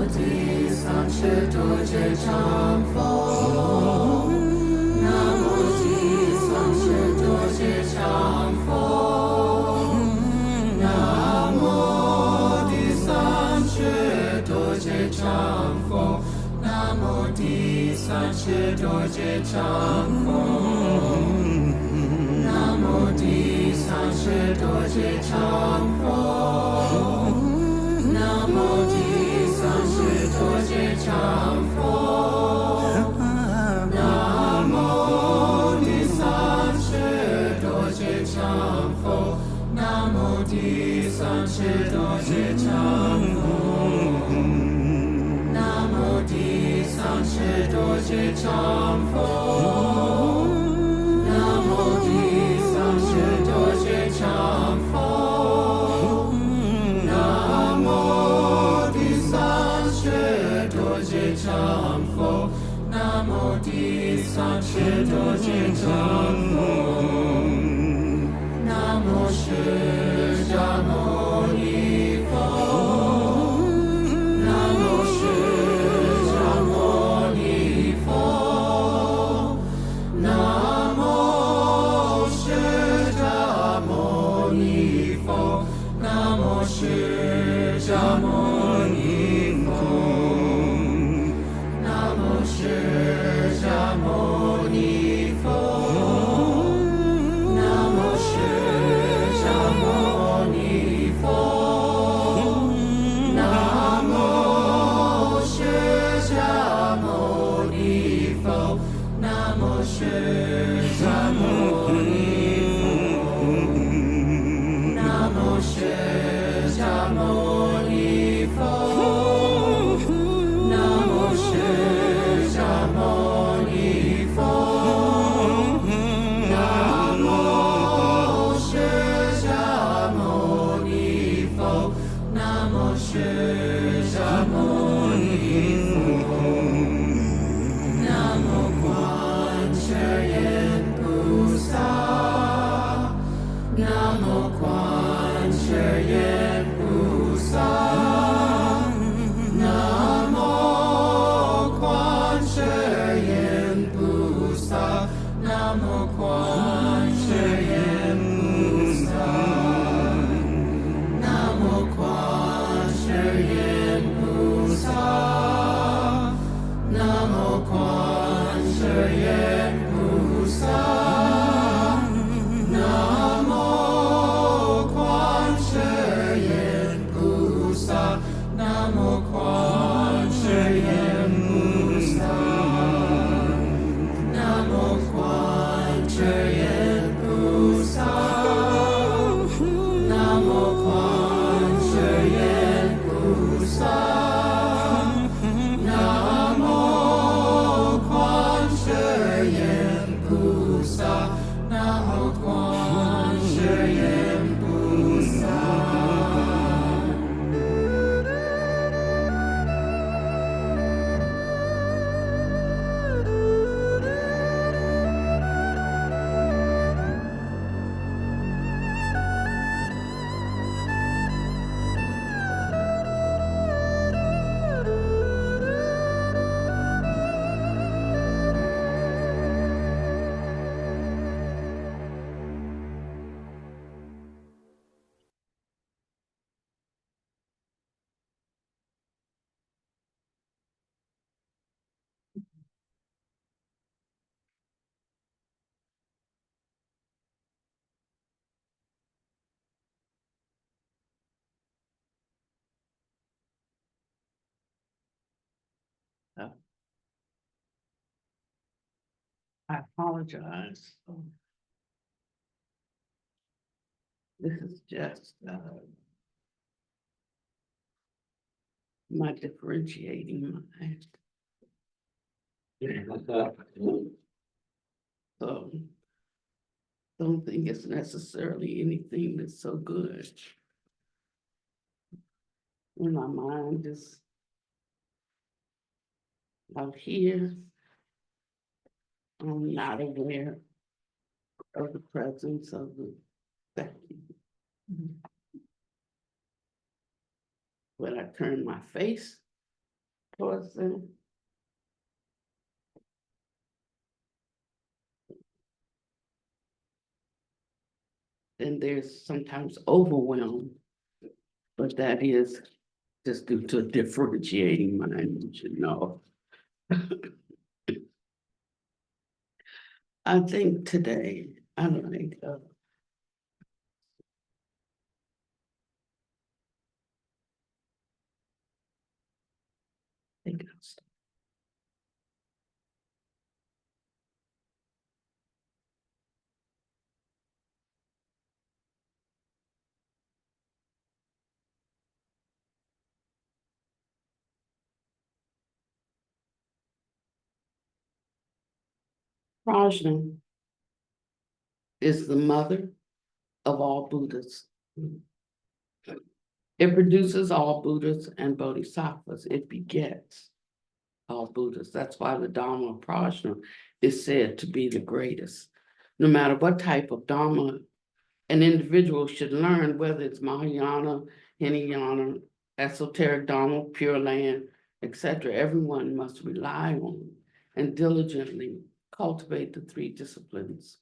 Di Sanche Dorje Chang Buddha. Namo Di Sanche Dorje Chang Buddha. Namo Di Sanche Dorje Chang Buddha. Namo Di Sanche Dorje Chang Buddha. Namo Di Sanche Dorje Chang Buddha. Namo Di Sanche Dorje Chang Buddha. Namo Di Sanche Dorje Chang Buddha. Namo Di Sanche Dorje Chang Buddha. Namo Di Sanche Dorje Chang Buddha. Namo Di Sanche Dorje Chang Buddha. Namo Di Sanche Dorje Chang Buddha. Namo Di Sanche Dorje Chang Buddha. Namo Shi Jamo Ni Fo. Namo Shi Jamo Ni Fo. Namo Shi Jamo Ni Fo. Namo Shi Jamo Ni Fo. Namo Shi Jamo Ni Fo. Namo Shi Jamo Ni Fo. Namo Shi Jamo Ni Fo. Namo Shi Jamo Ni Fo. Namo Shi Jamo Ni Fo. Namo Shi Jamo Ni Fo. Namo Shi Jamo Ni Fo. Namo Shi Jamo Ni Fo. Namo Quan Yin Pusa. Namo Quan Yin Pusa. Namo Quan Yin Pusa. Namo Quan Yin Pusa. Namo Quan Yin Pusa. Namo Quan Yin Pusa. Namo Quan Yin Pusa. Namo Quan Yin Pusa. Namo Quan Yin Pusa. Namo Quan Yin Pusa. Namo Quan Yin Pusa. Namo Quan Yin Pusa. I apologize. This is just my differentiating mind. So don't think it's necessarily anything that's so good. When my mind is out here, I'm not aware of the presence of the vacuum. When I turn my face person. And there's sometimes overwhelm, but that is just due to a differentiating mind, you should know. I think today, I like, think I'll Prajna is the mother of all Buddhas. It produces all Buddhas and Bodhisattvas. It begets all Buddhas. That's why the Dharma of Prajna is said to be the greatest. No matter what type of Dharma an individual should learn, whether it's Mahayana, Hinayana, esoteric Dharma, Pure Land, etc., everyone must rely on and diligently cultivate the three disciplines: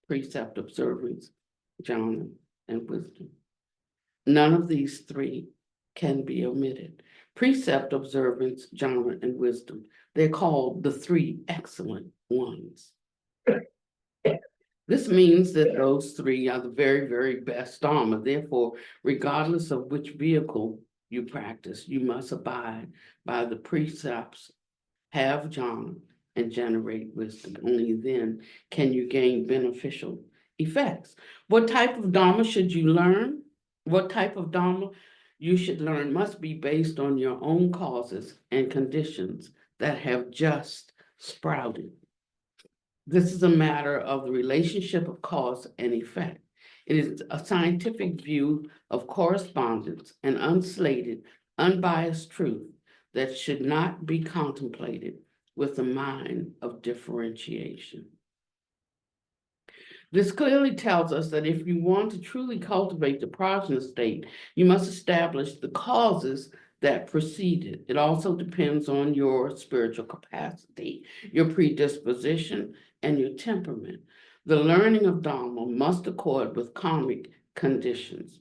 precept, observance, jhana, and wisdom. None of these three can be omitted. Precept, observance, jhana, and wisdom. They're called the three excellent ones. This means that those three are the very, very best Dharma. Therefore, regardless of which vehicle you practice, you must abide by the precepts, have jhana, and generate wisdom. Only then can you gain beneficial effects. What type of Dharma should you learn? What type of Dharma you should learn must be based on your own causes and conditions that have just sprouted. This is a matter of the relationship of cause and effect. It is a scientific view of correspondence and unslated, unbiased truth that should not be contemplated with a mind of differentiation. This clearly tells us that if you want to truly cultivate the prajna state, you must establish the causes that preceded. It also depends on your spiritual capacity, your predisposition, and your temperament. The learning of Dharma must accord with karmic conditions.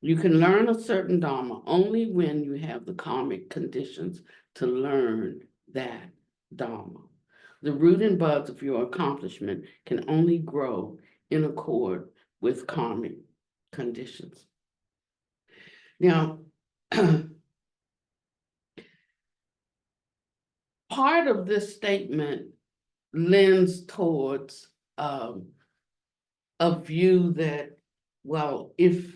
You can learn a certain Dharma only when you have the karmic conditions to learn that Dharma. The root and buds of your accomplishment can only grow in accord with karmic conditions. Now, part of this statement lends towards a view that, well, the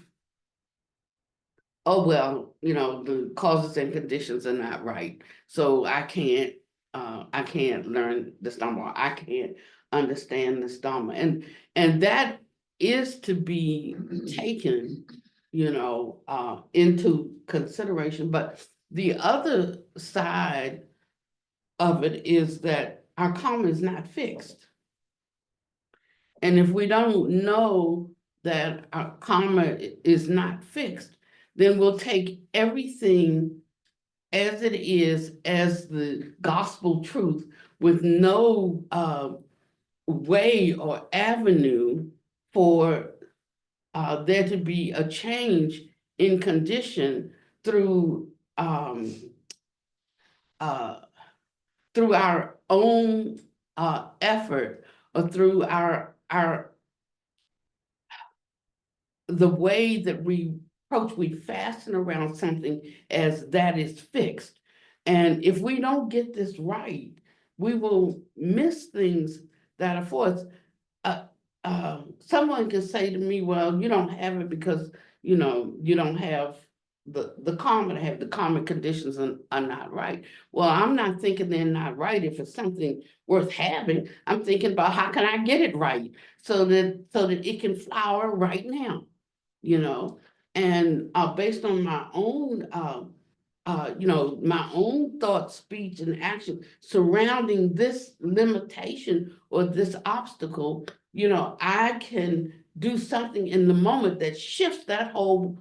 causes and conditions are not right, so I can't learn this Dharma, I can't understand this Dharma. And that is to be taken, into consideration. But the other side of it is that our karma is not fixed. And if we don't know that our karma is not fixed, then we'll take everything as it is, as the gospel truth, with no way or avenue for there to be a change in condition through through our own effort, or through the way that we approach. We fasten around something as that is fixed. And if we don't get this right, we will miss things that are for us. Someone can say to me, well, you don't have it because, you don't have the karma to have. The karmic conditions are not right. Well, I'm not thinking they're not right. If it's something worth having, I'm thinking about how can I get it right so that it can flower right now, and based on my own my own thought, speech, and action surrounding this limitation or this obstacle, I can do something in the moment that shifts that whole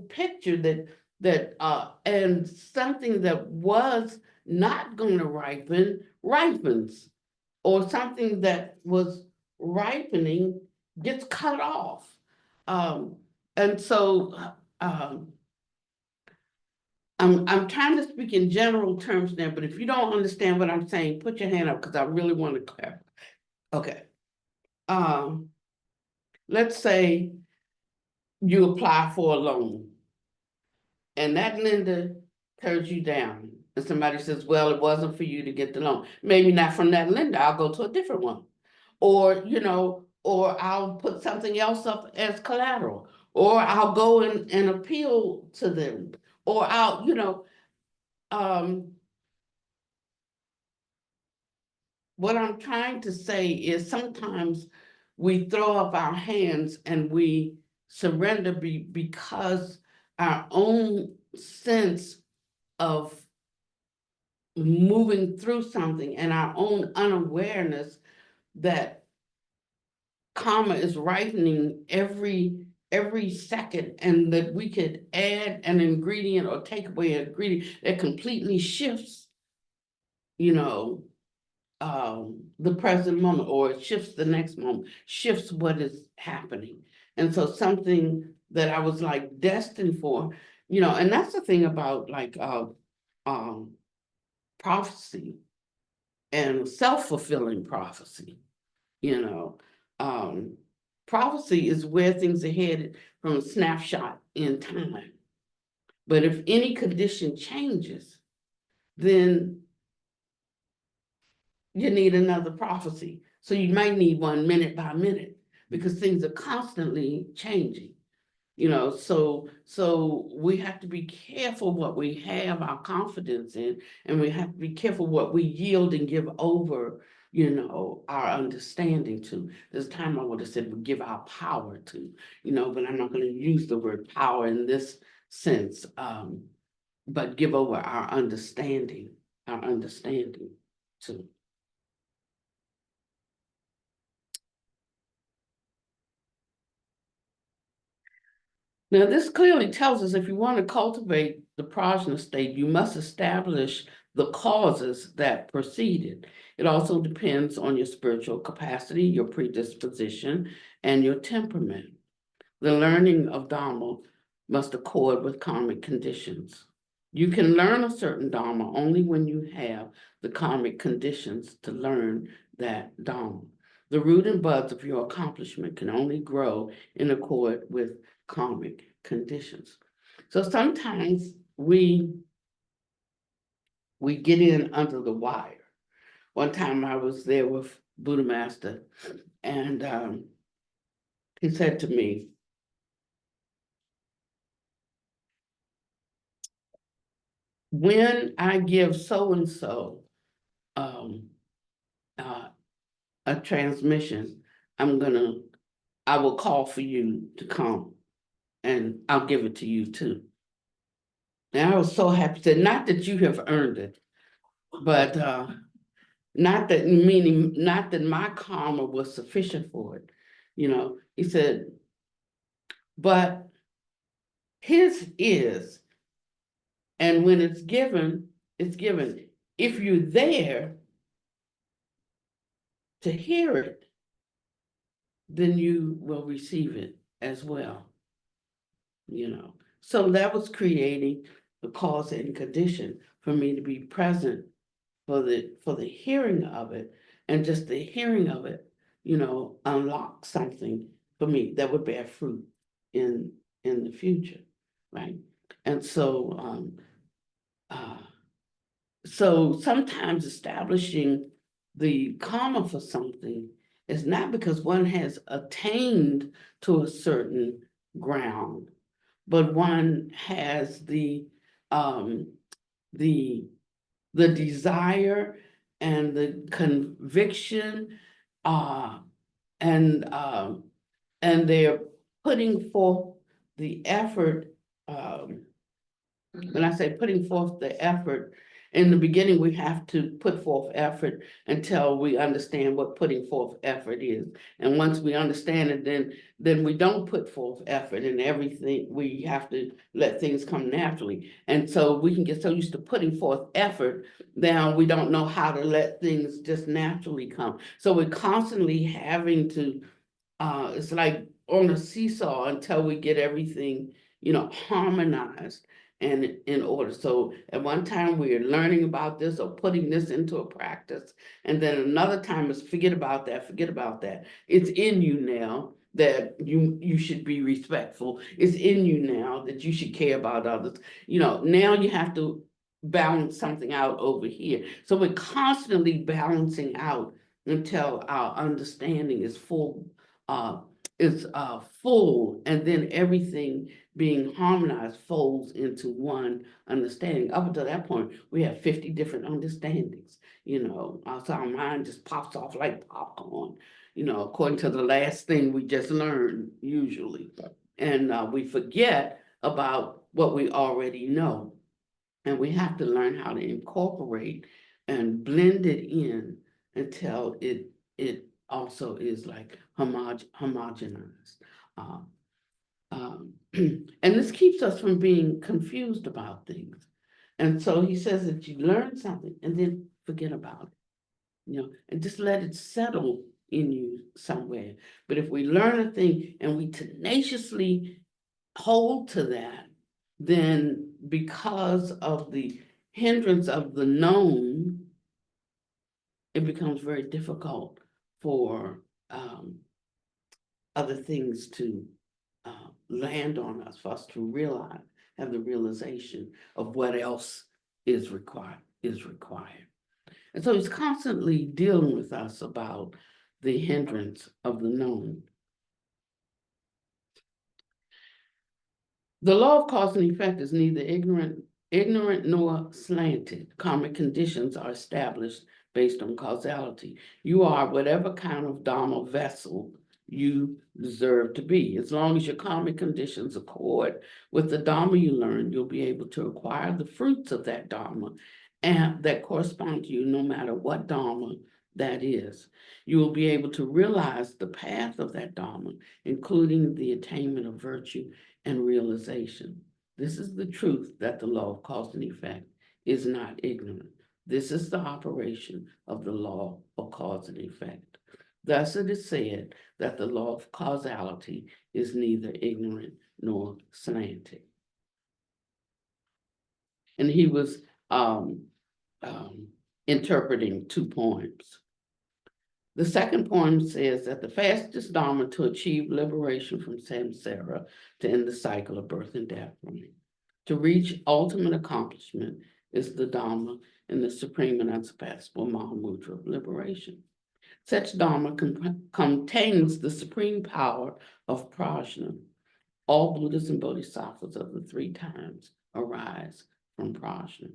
picture, and something that was not going to ripen ripens, or something that was ripening gets cut off. And so I'm trying to speak in general terms now, but if you don't understand what I'm saying, put your hand up because I really want to clarify. Okay. Let's say you apply for a loan and that lender turns you down. And somebody says, well, it wasn't for you to get the loan. Maybe not from that lender, I'll go to a different one. Or, or I'll put something else up as collateral. Or I'll go and appeal to them. Or what I'm trying to say is sometimes we throw up our hands and we surrender because our own sense of moving through something and our own unawareness that karma is ripening every second, and that we could add an ingredient or take away an ingredient that completely shifts, the present moment, or it shifts the next moment, shifts what is happening. And so something that I was like destined for, and that's the thing about like prophecy and self-fulfilling prophecy. Prophecy is where things are headed from a snapshot in time. But if any condition changes, then you need another prophecy. So you might need one minute by minute because things are constantly changing. So we have to be careful what we have our confidence in, and we have to be careful what we yield and give over, our understanding to. This time I would have said we give our power to, but I'm not going to use the word power in this sense, but give over our understanding to. Now, this clearly tells us if you want to cultivate the prajna state, you must establish the causes that preceded. It also depends on your spiritual capacity, your predisposition, and your temperament. The learning of Dharma must accord with karmic conditions. You can learn a certain Dharma only when you have the karmic conditions to learn that Dharma. The root and buds of your accomplishment can only grow in accord with karmic conditions. So sometimes we get in under the wire. One time I was there with Buddha Master, and he said to me, when I give so-and-so a transmission, I will call for you to come and I'll give it to you too. And I was so happy. Said, not that you have earned it, but not that my karma was sufficient for it. He said, but his is, and when it's given, it's given. If you're there to hear it, then you will receive it as well. So that was creating the cause and condition for me to be present for the hearing of it, and just the hearing of it, unlock something for me that would bear fruit in the future, right? And so so sometimes establishing the karma for something is not because one has attained to a certain ground, but one has the desire and the conviction, and they're putting forth the effort. When I say putting forth the effort, In the beginning, we have to put forth effort until we understand what putting forth effort is. And once we understand it, then we don't put forth effort and everything, we have to let things come naturally. And so we can get so used to putting forth effort, now we don't know how to let things just naturally come. So we're constantly having to, it's like on a seesaw until we get everything, harmonized and in order. So at one time we are learning about this or putting this into a practice, and then another time is forget about that. It's in you now that you should be respectful. It's in you now that you should care about others. Now you have to balance something out over here. So we're constantly balancing out until our understanding is full, and then everything being harmonized folds into one understanding. Up until that point, we have 50 different understandings, so our mind just pops off like popcorn, according to the last thing we just learned, usually. And we forget about what we already know. And we have to learn how to incorporate and blend it in until it also is like homogenized. And this keeps us from being confused about things. And so he says that you learn something and then forget about it, and just let it settle in you somewhere. But if we learn a thing and we tenaciously hold to that, then because of the hindrance of the known, it becomes very difficult for other things to land on us, for us to realize, have the realization of what else is required. And so he's constantly dealing with us about the hindrance of the known. The law of cause and effect is neither ignorant nor slanted. Karmic conditions are established based on causality. You are whatever kind of Dharma vessel you deserve to be. As long as your karmic conditions accord with the Dharma you learn, you'll be able to acquire the fruits of that Dharma and that correspond to you no matter what Dharma that is. You will be able to realize the path of that Dharma, including the attainment of virtue and realization. This is the truth that the law of cause and effect is not ignorant. This is the operation of the law of cause and effect. Thus it is said that the law of causality is neither ignorant nor slanted. And he was interpreting 2 poems. The second poem says that the fastest Dharma to achieve liberation from samsara, to end the cycle of birth and death, to reach ultimate accomplishment, is the Dharma in the supreme and unsurpassable Mahamudra of liberation. Such Dharma contains the supreme power of Prajna. All Buddhas and Bodhisattvas of the 3 times arise from Prajna.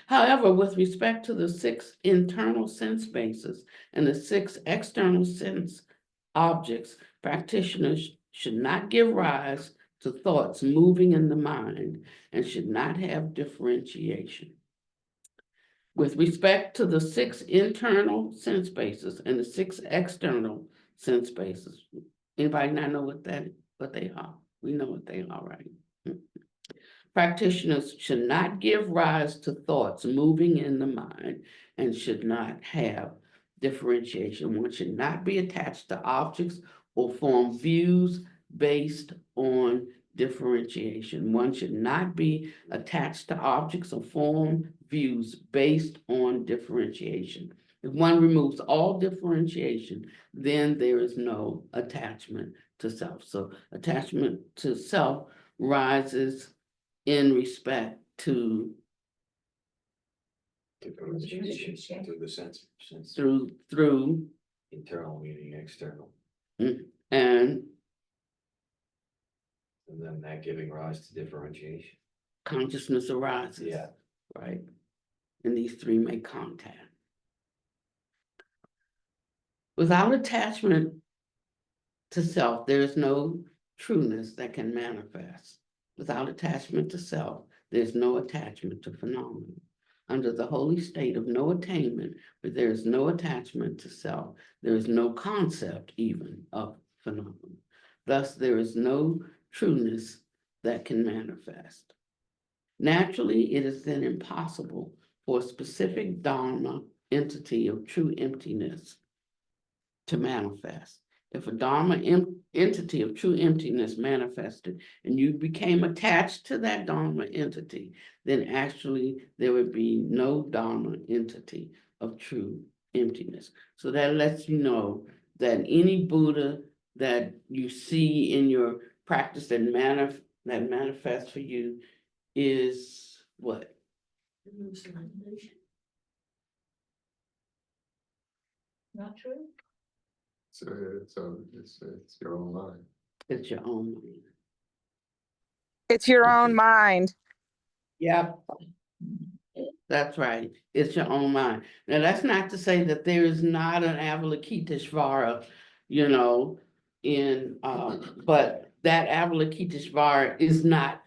However, with respect to the 6 internal sense bases and the 6 external sense objects, practitioners should not give rise to thoughts moving in the mind and should not have differentiation. With respect to the 6 internal sense bases and the 6 external sense bases, anybody not know what they are? We know what they are, right? Practitioners should not give rise to thoughts moving in the mind and should not have differentiation. One should not be attached to objects or form views based on differentiation. One should not be attached to objects or form views based on differentiation. If one removes all differentiation, then there is no attachment to self. So attachment to self rises in respect to differentiation through the sense through internal meaning external, and then that giving rise to differentiation. consciousness arises. Yeah. Right. And these 3 make contact. Without attachment to self, there is no trueness that can manifest. Without attachment to self, there's no attachment to phenomena. under the holy state of no attainment, where there is no attachment to self, there is no concept even of phenomenon. Thus, there is no trueness that can manifest. Naturally, it is then impossible for a specific Dharma entity of true emptiness to manifest. If a Dharma entity of true emptiness manifested and you became attached to that Dharma entity, then actually there would be no Dharma entity of true emptiness. So that lets you know that any Buddha that you see in your practice that manifests for you is what? Not true? So it's your own mind. It's your own mind. It's your own mind. Yep. That's right. It's your own mind. Now, that's not to say that there is not an Avalokiteshvara, you know, in but that Avalokiteshvara is not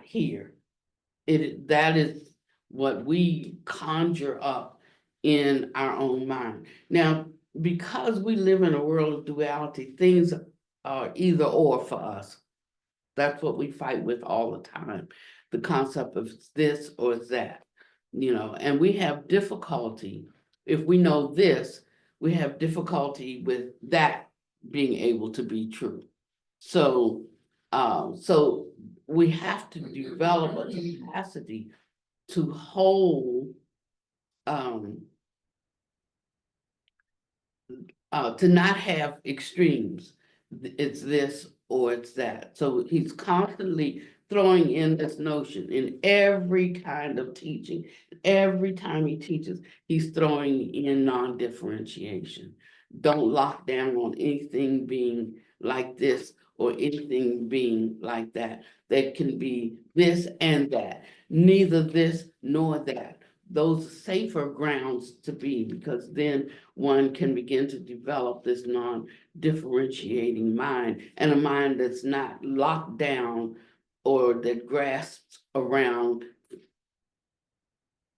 here. That is what we conjure up in our own mind. Now, because we live in a world of duality, things are either or for us. That's what we fight with all the time. The concept of this or that, you know, and we have difficulty. If we know this, we have difficulty with that being able to be true. So, so we have to develop a capacity to hold, to not have extremes. It's this or it's that. So he's constantly throwing in this notion in every kind of teaching. Every time he teaches, he's throwing in non-differentiation. Don't lock down on anything being like this or anything being like that. There can be this and that, neither this nor that. Those are safer grounds to be, because then one can begin to develop this non-differentiating mind, and a mind that's not locked down or that grasps around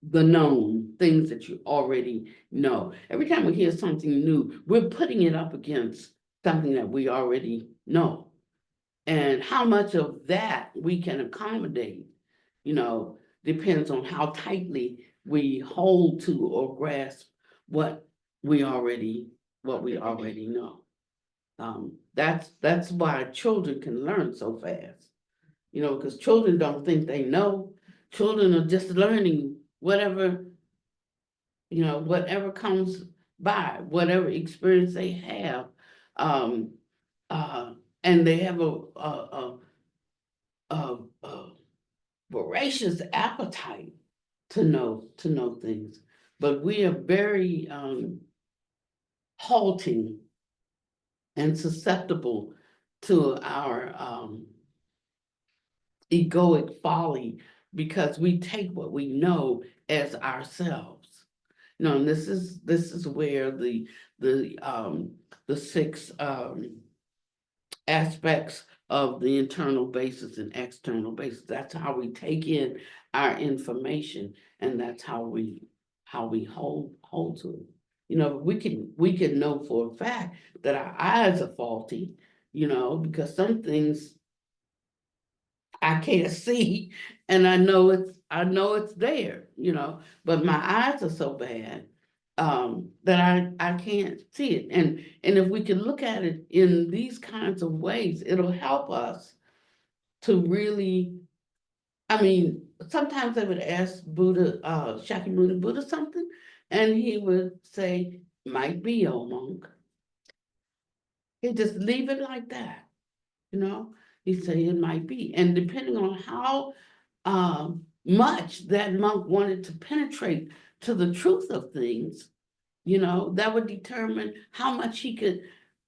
the known things that you already know. Every time we hear something new, we're putting it up against something that we already know. And how much of that we can accommodate, you know, depends on how tightly we hold to or grasp what we already know. That's why children can learn so fast, you know, because children don't think they know. Children are just learning whatever, you know, whatever comes by, whatever experience they have. And they have a voracious appetite to know things, but we are very halting and susceptible to our egoic folly, because we take what we know as ourselves. You know, and this is where the 6 aspects of the internal basis and external basis. That's how we take in our information, and that's how we hold to it. You know, we can know for a fact that our eyes are faulty, you know, because some things I can't see, and I know it's there, you know, but my eyes are so bad that I can't see it. And if we can look at it in these kinds of ways, it'll help us to really, I mean, sometimes I would ask Buddha, Shakyamuni Buddha something, and he would say, might be, old monk. He'd just leave it like that, you know? He'd say it might be. And depending on how much that monk wanted to penetrate to the truth of things, you know, that would determine how much he could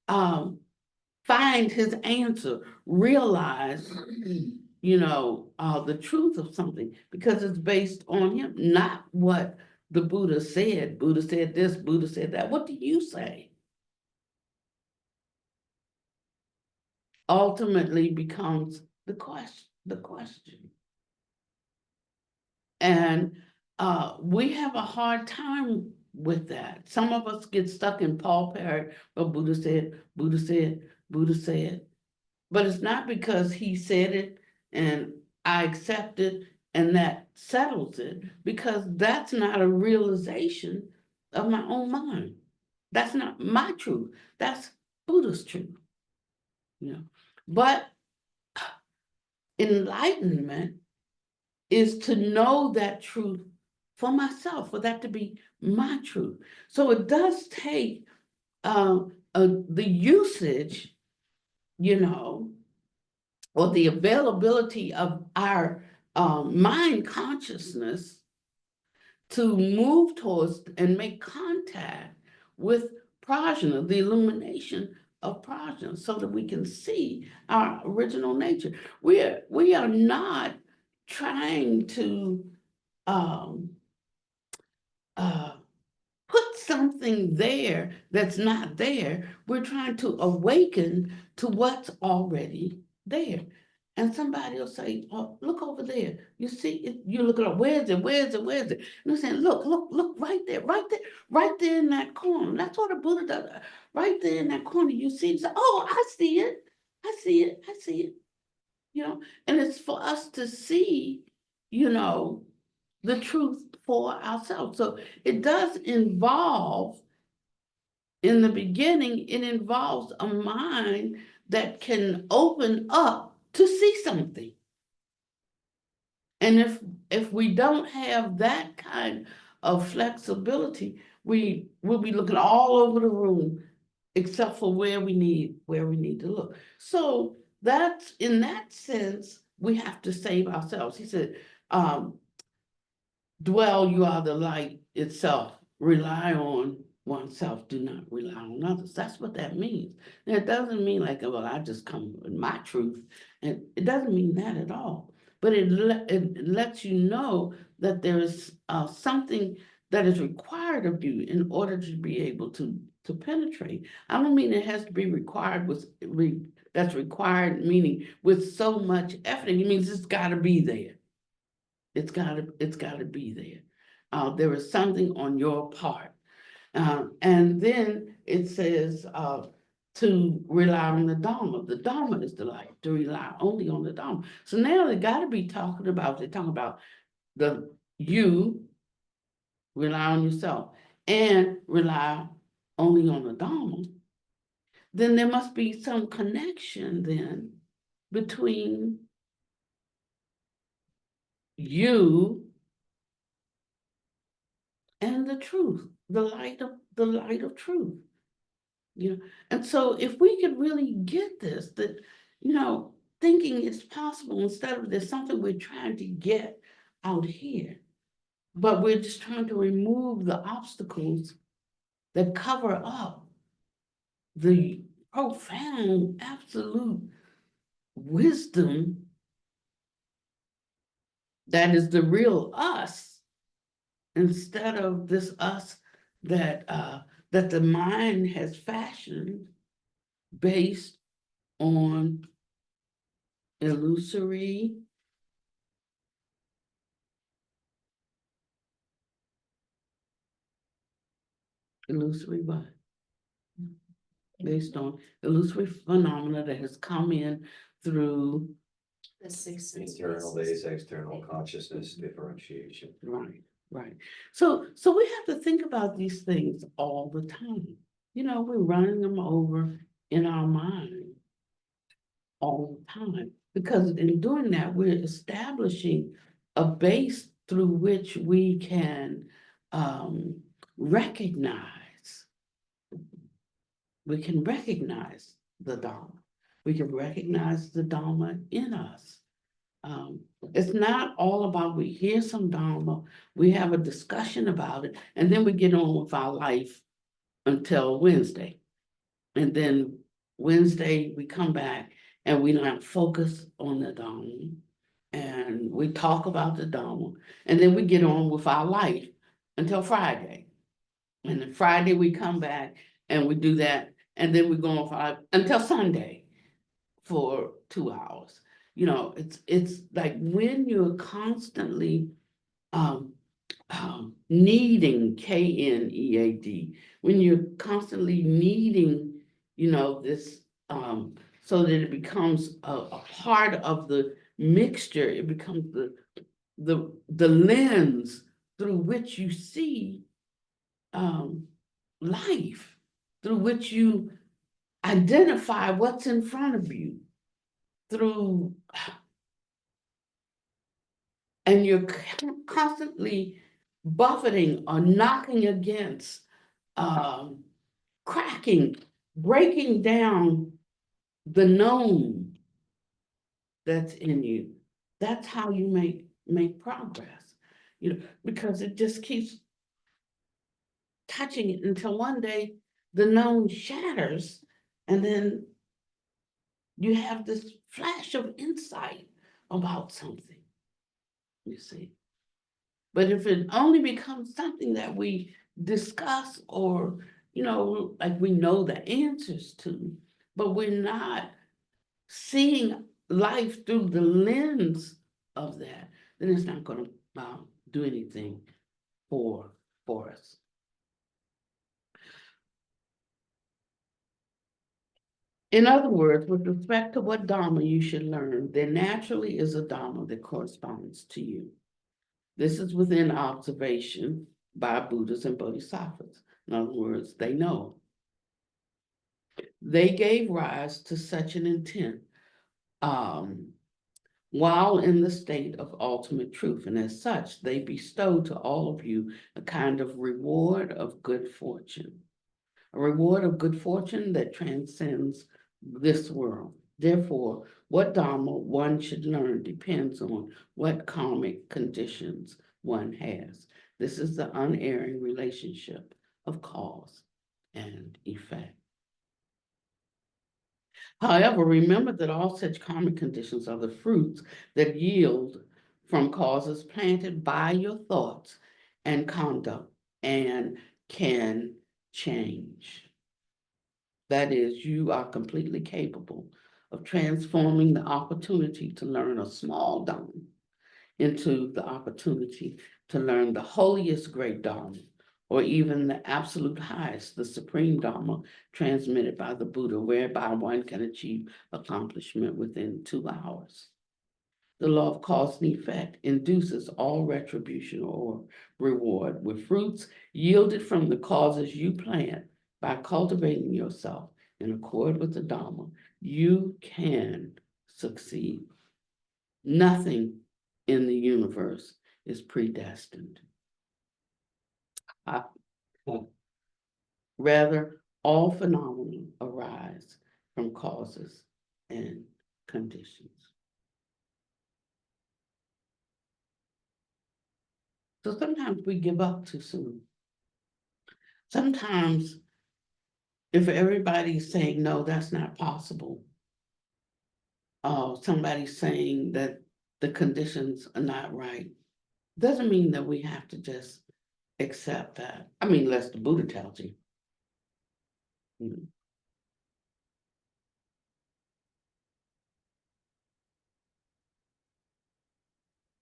find his answer, realize, you know, the truth of something, because it's based on him, not what the Buddha said. Buddha said this, Buddha said that. What do you say? Ultimately becomes the question. And we have a hard time with that. Some of us get stuck in Paul Parrot, but Buddha said, Buddha said, Buddha said. But it's not because he said it and I accept it and that settles it, because that's not a realization of my own mind. That's not my truth. That's Buddha's truth. You know, but enlightenment is to know that truth for myself, for that to be my truth. So it does take the usage, you know, or the availability of our mind consciousness to move towards and make contact with Prajna, the illumination of Prajna, so that we can see our original nature. We are not trying to put something there that's not there. We're trying to awaken to what's already there. And somebody will say, oh, look over there. You see it, you look at it, where's it, where's it, where's it? And they're saying, look, right there, right there in that corner. That's what the Buddha does. Right there in that corner, you see, say, oh, I see it, I see it, I see it. You know, and it's for us to see, you know, the truth for ourselves. So it does involve, in the beginning, it involves a mind that can open up to see something. And if we don't have that kind of flexibility, we will be looking all over the room except for where we need to look. So that's, in that sense, we have to save ourselves. He said, dwell, you are the light itself. Rely on oneself, do not rely on others. That's what that means. Now, it doesn't mean like, well, I just come with my truth. And it doesn't mean that at all. But it lets you know that there is something that is required of you in order to be able to penetrate. I don't mean it has to be required with, that's required, meaning with so much effort. It means it's got to be there. It's got to be there. There is something on your part. And then it says to rely on the Dharma. The Dharma is the light, to rely only on the Dharma. So now they got to be talking about, they're talking about you rely on yourself and rely only on the Dharma. Then there must be some connection then between you and the truth, the light of truth. You know, and so if we could really get this, that, you know, thinking it's possible instead of there's something we're trying to get out here, but we're just trying to remove the obstacles that cover up the profound, absolute wisdom that is the real us, instead of this us that that the mind has fashioned based on illusory what? Based on illusory phenomena that has come in through, The six sense Internal basis. base, external consciousness, differentiation. right. So we have to think about these things all the time. You know, we're running them over in our mind all the time, because in doing that, we're establishing a base through which we can recognize. We can recognize the Dharma. We can recognize the Dharma in us. It's not all about, we hear some Dharma, we have a discussion about it, and then we get on with our life until Wednesday. And then Wednesday, we come back and we not focus on the Dharma. And we talk about the Dharma. And then we get on with our life until Friday. And then Friday, we come back and we do that. And then we go on for until Sunday for 2 hours. You know, it's like when you're constantly needing, KNEAD, when you're constantly needing, this, so that it becomes a part of the mixture, it becomes the lens through which you see life, through which you identify what's in front of you, and you're constantly buffeting or knocking against, cracking, breaking down the known that's in you. That's how you make progress, because it just keeps touching it until one day the known shatters, and then you have this flash of insight about something, you see. But if it only becomes something that we discuss, or, like we know the answers to, but we're not seeing life through the lens of that, then it's not going to do anything for us. In other words, with respect to what Dharma you should learn, there naturally is a Dharma that corresponds to you. This is within observation by Buddhas and Bodhisattvas. In other words, they know. They gave rise to such an intent while in the state of ultimate truth, and as such, they bestow to all of you a kind of reward of good fortune, a reward of good fortune that transcends this world. Therefore, what Dharma one should learn depends on what karmic conditions one has. This is the unerring relationship of cause and effect. However, remember that all such karmic conditions are the fruits that yield from causes planted by your thoughts and conduct and can change. That is, you are completely capable of transforming the opportunity to learn a small Dharma into the opportunity to learn the holiest great Dharma, or even the absolute highest, the supreme Dharma transmitted by the Buddha, whereby one can achieve accomplishment within 2 hours. The law of cause and effect induces all retribution or reward, with fruits yielded from the causes you plant. By cultivating yourself in accord with the Dharma, you can succeed. Nothing in the universe is predestined. Rather, all phenomena arise from causes and conditions. So sometimes we give up too soon. Sometimes, if everybody's saying, no, that's not possible, somebody's saying that the conditions are not right, doesn't mean that we have to just accept that. I mean, unless the Buddha tells you.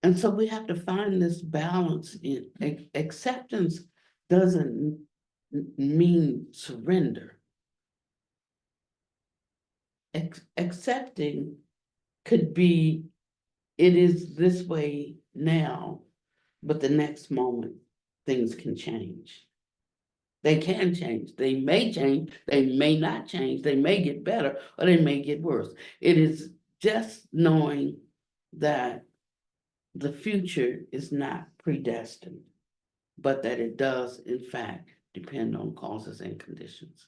And so we have to find this balance. In acceptance doesn't mean surrender. Accepting could be, it is this way now, but the next moment things can change. They can change. They may change. They may not change. They may get better or they may get worse. It is just knowing that the future is not predestined, but that it does, in fact, depend on causes and conditions.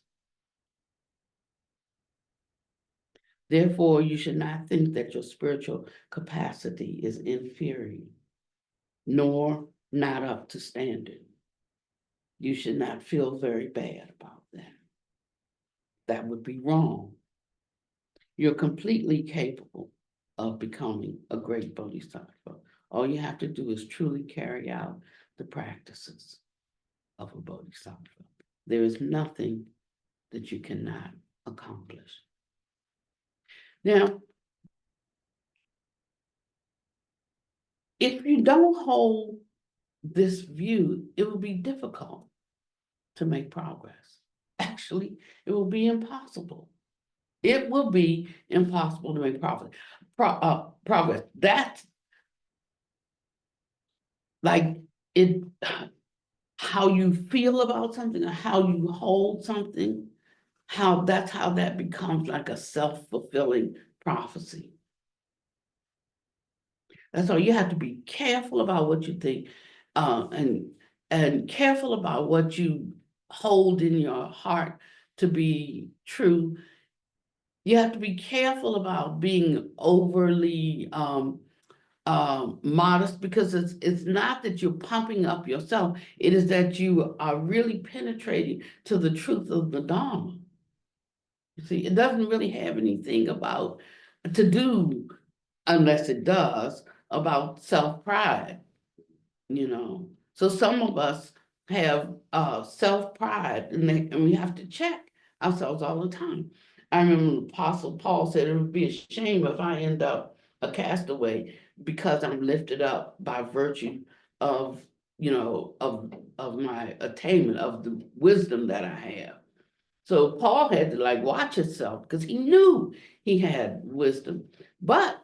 Therefore, you should not think that your spiritual capacity is inferior, nor not up to standard. You should not feel very bad about that. That would be wrong. You're completely capable of becoming a great bodhisattva. All you have to do is truly carry out the practices of a bodhisattva. There is nothing that you cannot accomplish. Now, if you don't hold this view, it will be difficult to make progress. Actually, it will be impossible. It will be impossible to make progress. That's like it, how you feel about something, or how you hold something, that's how that becomes like a self-fulfilling prophecy. That's all. You have to be careful about what you think, and careful about what you hold in your heart to be true. You have to be careful about being overly modest, because it's not that you're pumping up yourself, it is that you are really penetrating to the truth of the Dharma. You see, it doesn't really have anything about to do, unless it does, about self-pride, you know. So some of us have self-pride, and we have to check ourselves all the time. I remember Apostle Paul said it would be a shame if I end up a castaway, because I'm lifted up by virtue of, of my attainment, of the wisdom that I have. So Paul had to like watch himself, because he knew he had wisdom, but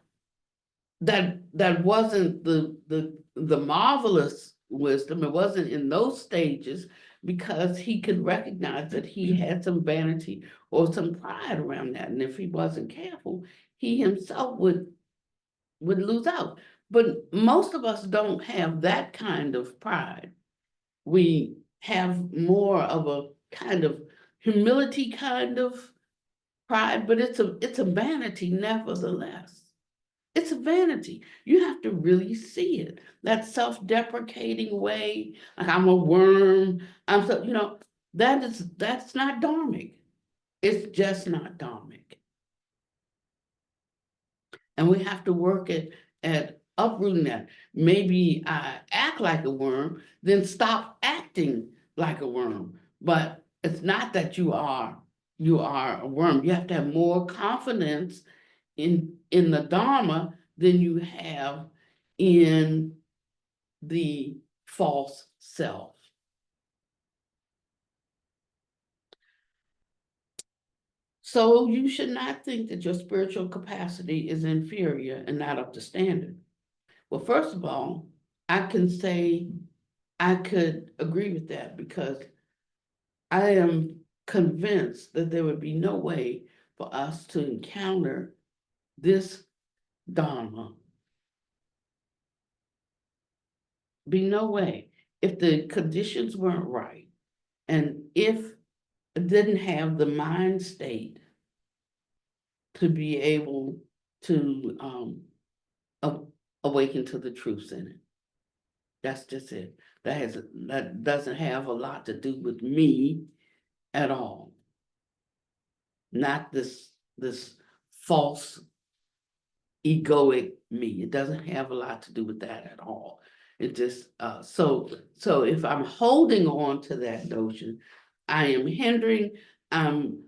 that wasn't the marvelous wisdom. It wasn't in those stages, because he could recognize that he had some vanity or some pride around that, and if he wasn't careful, he himself would lose out. But most of us don't have that kind of pride. We have more of a kind of humility kind of pride, but it's a vanity nevertheless. It's a vanity. You have to really see it. That self-deprecating way, like I'm a worm, I'm so, that's not dharmic. It's just not dharmic. And we have to work at uprooting that. Maybe I act like a worm, then stop acting like a worm. But it's not that you are a worm. You have to have more confidence in the Dharma than you have in the false self. So you should not think that your spiritual capacity is inferior and not up to standard. Well, first of all, I can say I could agree with that, because I am convinced that there would be no way for us to encounter this Dharma. Be no way. If the conditions weren't right, and if it didn't have the mind state to be able to awaken to the truths in it. That's just it. That doesn't have a lot to do with me at all. Not this false egoic me. It doesn't have a lot to do with that at all. It just so if I'm holding on to that notion, I am hindering, I'm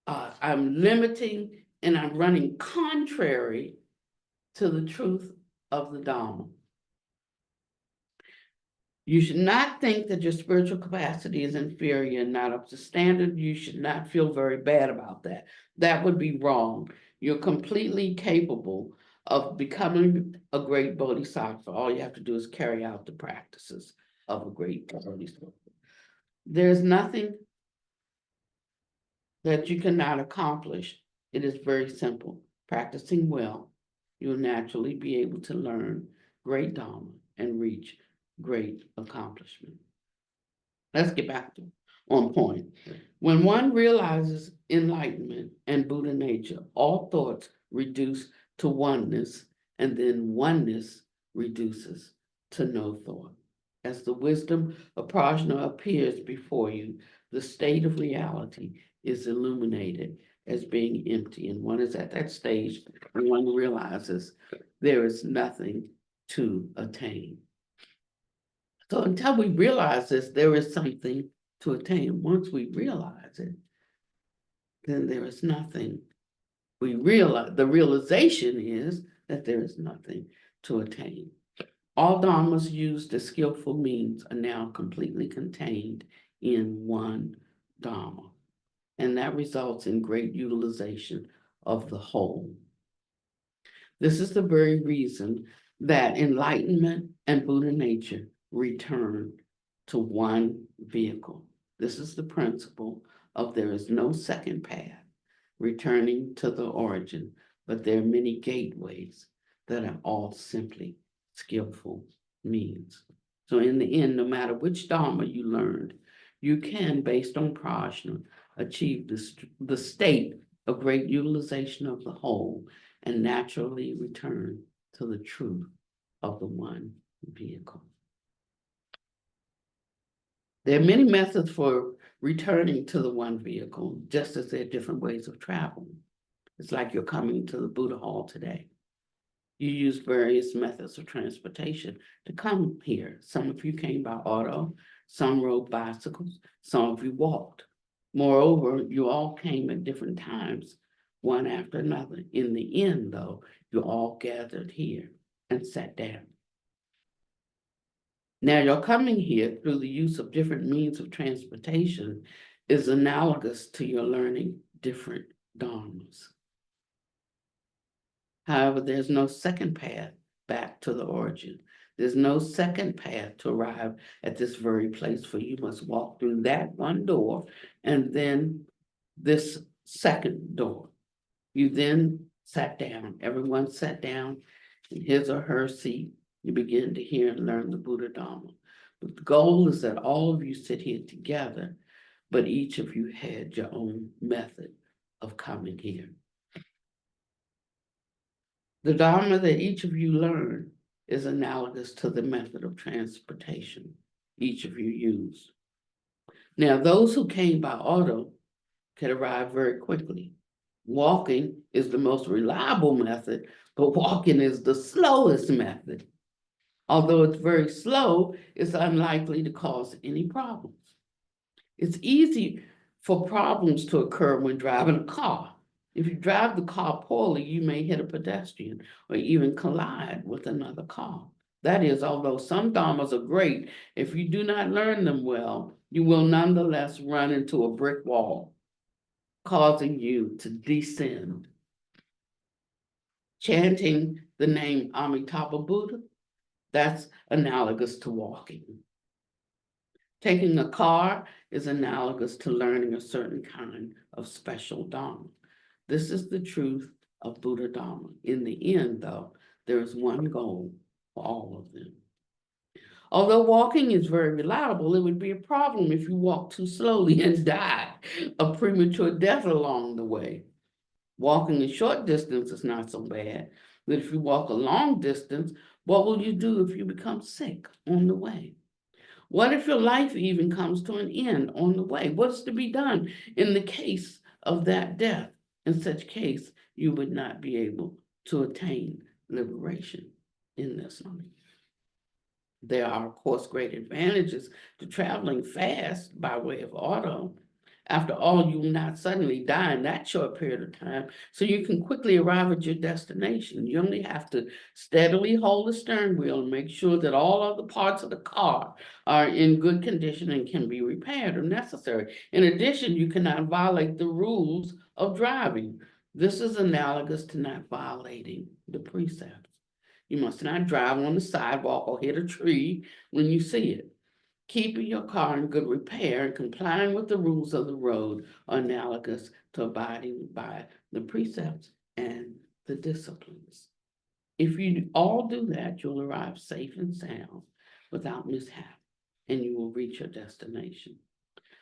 limiting, and I'm running contrary to the truth of the Dharma. You should not think that your spiritual capacity is inferior and not up to standard. You should not feel very bad about that. That would be wrong. You're completely capable of becoming a great bodhisattva. All you have to do is carry out the practices of a great bodhisattva. There's nothing that you cannot accomplish. It is very simple. Practicing well, you'll naturally be able to learn great Dharma and reach great accomplishment. Let's get back to on point. When one realizes enlightenment and Buddha nature, all thoughts reduce to oneness, and then oneness reduces to no thought. As the wisdom of Prajna appears before you, the state of reality is illuminated as being empty, and one is at that stage when one realizes there is nothing to attain. So until we realize this, there is something to attain. Once we realize it, then there is nothing. The realization is that there is nothing to attain. All dharmas used as skillful means are now completely contained in one dharma, and that results in great utilization of the whole. This is the very reason that enlightenment and Buddha nature return to one vehicle. This is the principle of there is no second path returning to the origin, but there are many gateways that are all simply skillful means. So in the end, no matter which dharma you learned, you can, based on prajna, achieve the state of great utilization of the whole and naturally return to the truth of the one vehicle. There are many methods for returning to the one vehicle, just as there are different ways of traveling. It's like you're coming to the Buddha Hall today. You use various methods of transportation to come here. Some of you came by auto, some rode bicycles, some of you walked. Moreover, you all came at different times, one after another. In the end, though, you all gathered here and sat down. Now, your coming here through the use of different means of transportation is analogous to your learning different dharmas. However, there's no second path back to the origin. There's no second path to arrive at this very place, for you must walk through that one door and then this second door. You then sat down. Everyone sat down in his or her seat. You begin to hear and learn the Buddha Dharma. But the goal is that all of you sit here together, but each of you had your own method of coming here. The Dharma that each of you learn is analogous to the method of transportation each of you use. Now, those who came by auto can arrive very quickly. Walking is the most reliable method, but walking is the slowest method. Although it's very slow, it's unlikely to cause any problems. It's easy for problems to occur when driving a car. If you drive the car poorly, you may hit a pedestrian or even collide with another car. That is, although some dharmas are great, if you do not learn them well, you will nonetheless run into a brick wall, causing you to descend. Chanting the name Amitabha Buddha, that's analogous to walking. Taking a car is analogous to learning a certain kind of special dharma. This is the truth of Buddha Dharma. In the end, though, there is one goal for all of them. Although walking is very reliable, it would be a problem if you walk too slowly and die of premature death along the way. Walking a short distance is not so bad, but if you walk a long distance, what will you do if you become sick on the way? What if your life even comes to an end on the way? What's to be done in the case of that death? In such case, you would not be able to attain liberation in this life. There are, of course, great advantages to traveling fast by way of auto. After all, you will not suddenly die in that short period of time, so you can quickly arrive at your destination. You only have to steadily hold the steering wheel and make sure that all other parts of the car are in good condition and can be repaired if necessary. In addition, you cannot violate the rules of driving. This is analogous to not violating the precepts. You must not drive on the sidewalk or hit a tree when you see it. Keeping your car in good repair and complying with the rules of the road are analogous to abiding by the precepts and the disciplines. If you all do that, you'll arrive safe and sound without mishap, and you will reach your destination.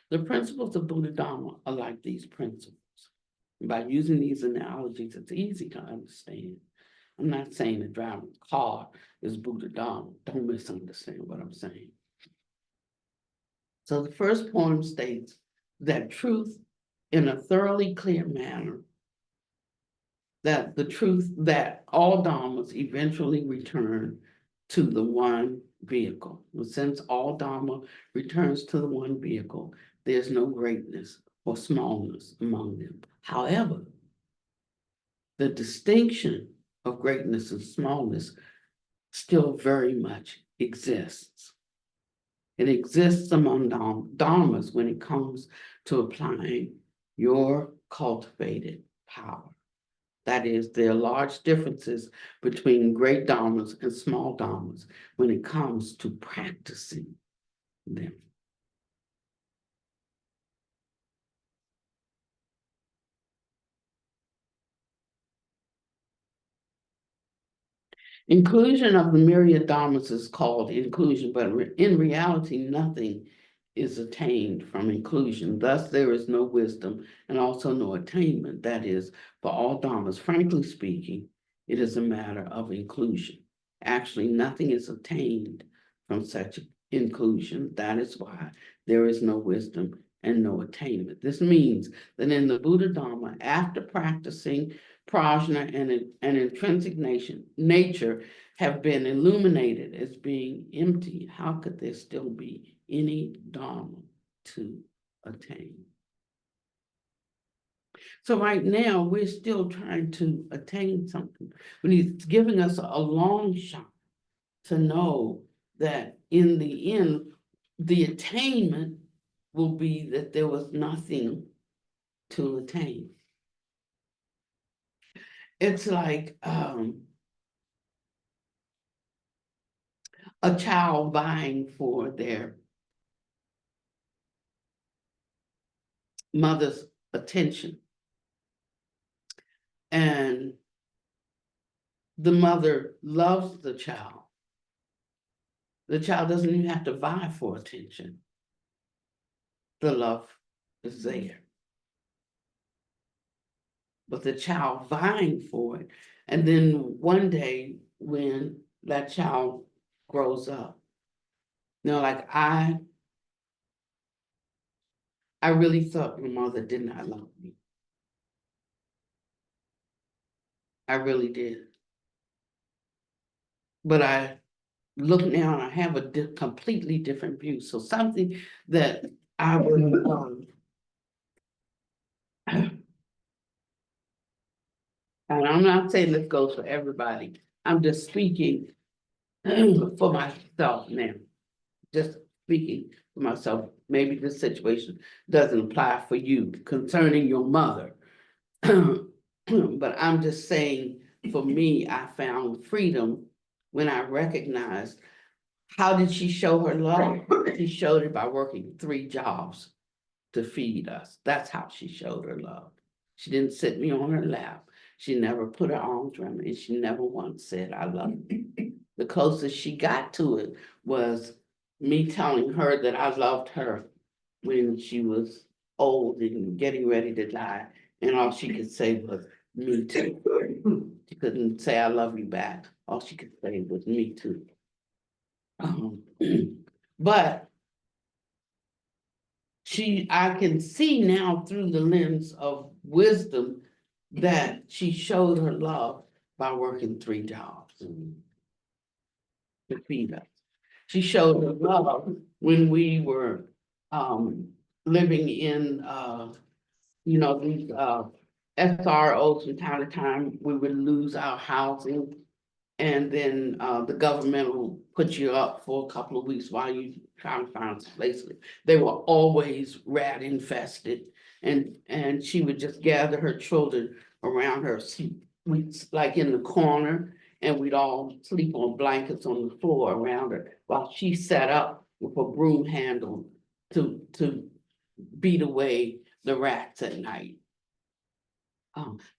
The principles of Buddha Dharma are like these principles. By using these analogies, it's easy to understand. I'm not saying that driving a car is Buddha Dharma. Don't misunderstand what I'm saying. So the first poem states that truth in a thoroughly clear manner, that the truth that all dharmas eventually return to the one vehicle. But since all dharma returns to the one vehicle, there's no greatness or smallness among them. However, the distinction of greatness and smallness still very much exists. It exists among dharmas when it comes to applying your cultivated power. That is, there are large differences between great dharmas and small dharmas when it comes to practicing them. Inclusion of the myriad dharmas is called inclusion, but in reality, nothing is attained from inclusion. Thus, there is no wisdom and also no attainment. That is, for all dharmas, frankly speaking, it is a matter of inclusion. Actually, nothing is attained from such inclusion. That is why there is no wisdom and no attainment. This means that in the Buddha Dharma, after practicing prajna and intrinsic nature have been illuminated as being empty, how could there still be any dharma to attain? So right now, we're still trying to attain something, but he's giving us a long shot to know that in the end, the attainment will be that there was nothing to attain. It's like a child vying for their mother's attention. And the mother loves the child. The child doesn't even have to vie for attention. The love is there. But the child vying for it. And then one day when that child grows up, like I really thought my mother did not love me. I really did. But I look now and I have a completely different view. So something that I would, and I'm not saying this goes for everybody. I'm just speaking for myself now. Just speaking for myself. Maybe this situation doesn't apply for you concerning your mother. But I'm just saying, for me, I found freedom when I recognized, how did she show her love? She showed it by working 3 jobs to feed us. That's how she showed her love. She didn't sit me on her lap. She never put her arms around me, and she never once said, I love you. The closest she got to it was me telling her that I loved her when she was old and getting ready to die. And all she could say was, me too. She couldn't say, I love you back. All she could say was, me too. But I can see now through the lens of wisdom that she showed her love by working 3 jobs to feed us. She showed her love when we were living in these SROs from time to time. We would lose our housing, and then the government will put you up for a couple of weeks while you try to find some place. They were always rat infested, and she would just gather her children around her, like in the corner, and we'd all sleep on blankets on the floor around her while she sat up with a broom handle to beat away the rats at night.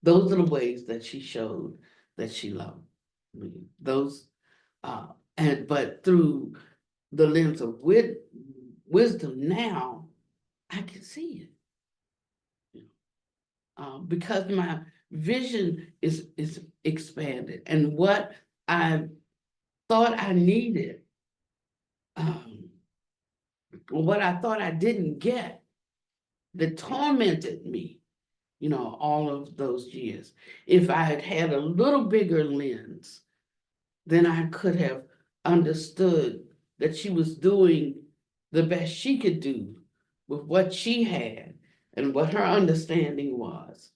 Those are the ways that she showed that she loved me. But through the lens of wisdom now, I can see it. Because my vision is expanded, and what I thought I needed, what I thought I didn't get, that tormented me, all of those years. If I had had a little bigger lens, then I could have understood that she was doing the best she could do with what she had and what her understanding was.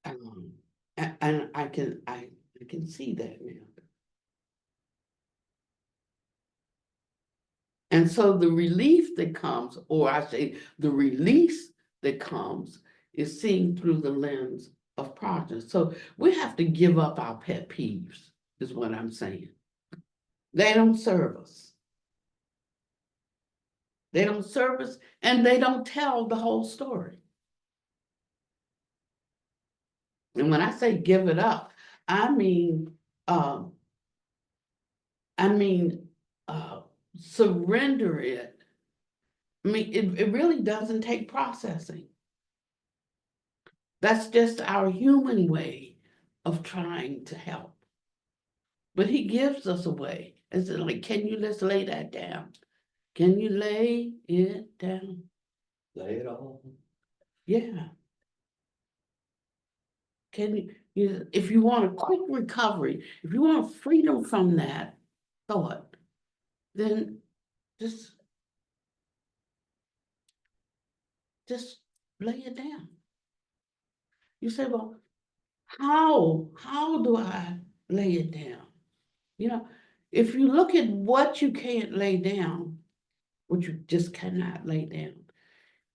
And I can see that now. And so the relief that comes, or I say the release that comes, is seen through the lens of Prajna. So we have to give up our pet peeves, is what I'm saying. They don't serve us. They don't serve us, and they don't tell the whole story. And when I say give it up, I mean, uh, surrender it. I mean, it really doesn't take processing. That's just our human way of trying to help. But he gives us a way. It's like, can you just lay that down? Can you lay it down? Lay it all. Yeah. Can you, if you want a quick recovery, if you want freedom from that thought, then just lay it down. You say, well, how do I lay it down? You know, if you look at what you can't lay down, what you just cannot lay down,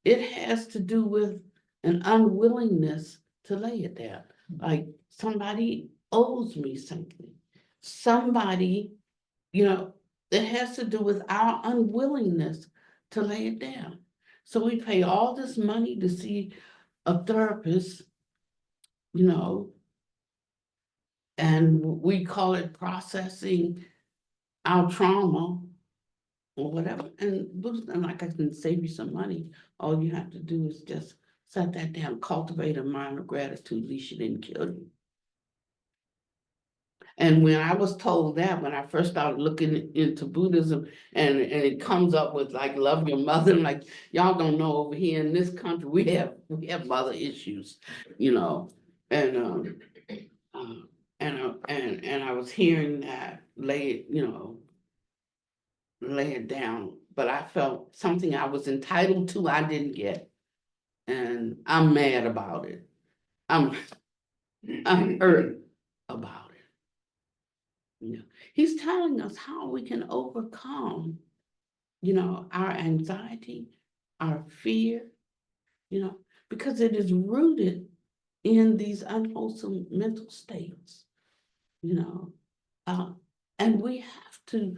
it has to do with an unwillingness to lay it down. Like somebody owes me something. Somebody, it has to do with our unwillingness to lay it down. So we pay all this money to see a therapist, and we call it processing our trauma or whatever. And like, I can save you some money. All you have to do is just set that down, cultivate a mind of gratitude, at least you didn't kill you. And when I was told that, when I first started looking into Buddhism, and it comes up with like, love your mother, and like, y'all don't know, over here in this country, we have mother issues, and I was hearing that lay it down, but I felt something I was entitled to, I didn't get, and I'm mad about it. I'm hurt about it. He's telling us how we can overcome, our anxiety, our fear, because it is rooted in these unwholesome mental states, and we have to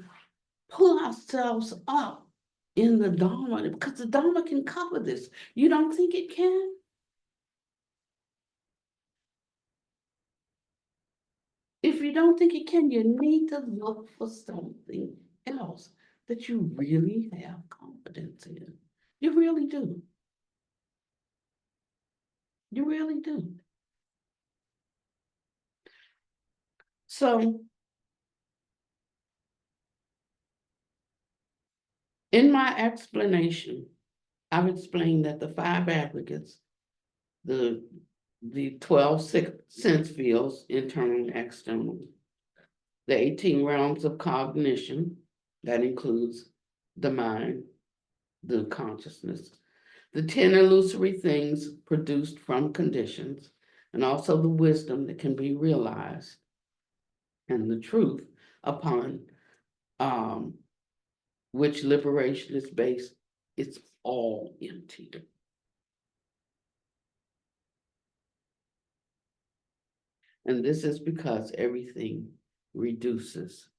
pull ourselves up in the Dharma, because the Dharma can cover this. You don't think it can? If you don't think it can, you need to look for something else that you really have confidence in. You really do. You really do. So, in my explanation, I've explained that the 5 aggregates, the 12 sense fields, internal and external, the 18 realms of cognition, that includes the mind, the consciousness, the 10 illusory things produced from conditions, and also the wisdom that can be realized, and the truth upon which liberation is based. It's all empty. And this is because everything reduces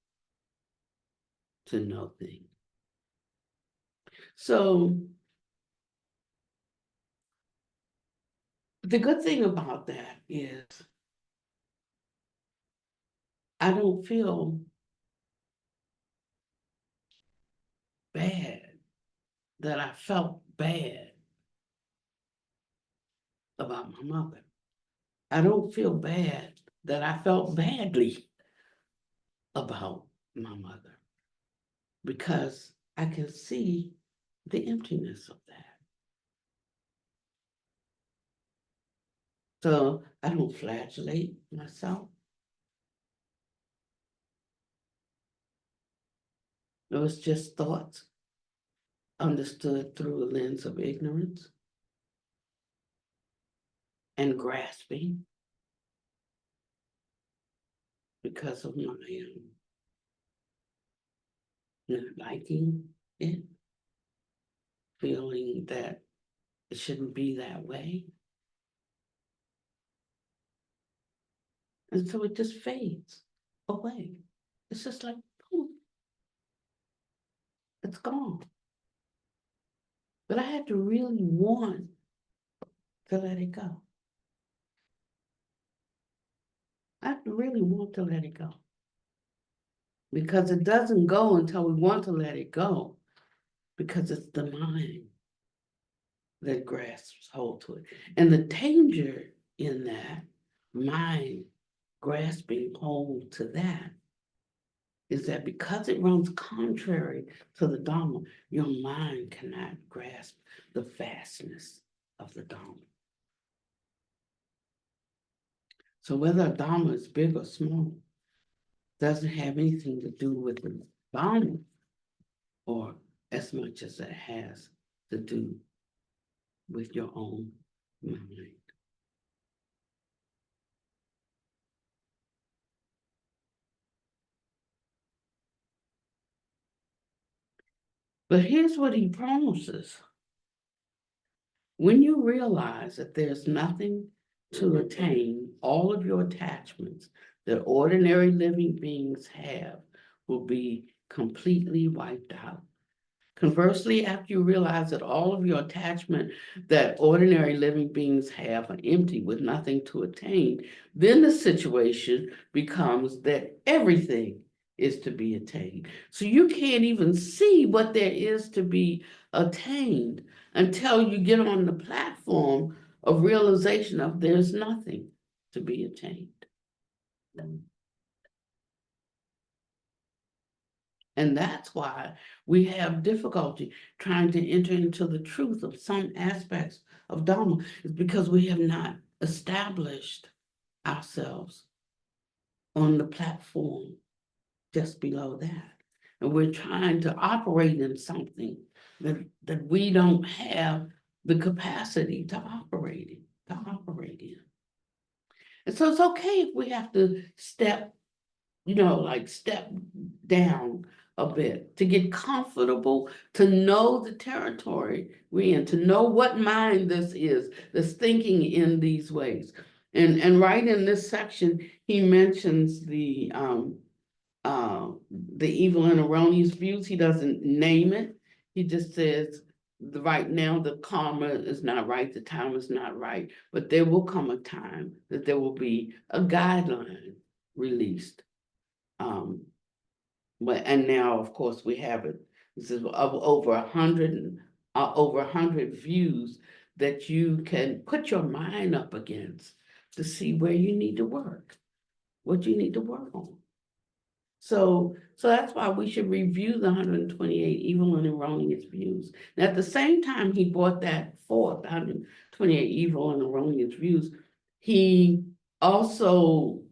to nothing. So the good thing about that is I don't feel bad that I felt bad about my mother. I don't feel bad that I felt badly about my mother, because I can see the emptiness of that. So I don't flagellate myself. It was just thoughts understood through a lens of ignorance and grasping because of my not liking it, feeling that it shouldn't be that way. And so it just fades away. It's just like, poof, it's gone. But I had to really want to let it go. I have to really want to let it go. Because it doesn't go until we want to let it go. Because it's the mind that grasps hold to it. And the danger in that mind grasping hold to that is that because it runs contrary to the Dharma, your mind cannot grasp the vastness of the Dharma. So whether a Dharma is big or small doesn't have anything to do with the Dharma, or as much as it has to do with your own mind. But here's what he promises. When you realize that there's nothing to attain, all of your attachments that ordinary living beings have will be completely wiped out. Conversely, after you realize that all of your attachment that ordinary living beings have are empty with nothing to attain, then the situation becomes that everything is to be attained. So you can't even see what there is to be attained until you get on the platform of realization of there's nothing to be attained. And that's why we have difficulty trying to enter into the truth of some aspects of Dharma, is because we have not established ourselves on the platform just below that. And we're trying to operate in something that we don't have the capacity to operate in. And so it's okay if we have to step down a bit to get comfortable, to know the territory we're in, to know what mind this is that's thinking in these ways. And right in this section, he mentions the evil and erroneous views. He doesn't name it. He just says, right now the karma is not right, the time is not right, but there will come a time that there will be a guideline released. And now, of course, we have it. This is of over 100 views that you can put your mind up against to see where you need to work, what you need to work on. So that's why we should review the 128 evil and erroneous views. And at the same time he brought that forth, 128 evil and erroneous views, he also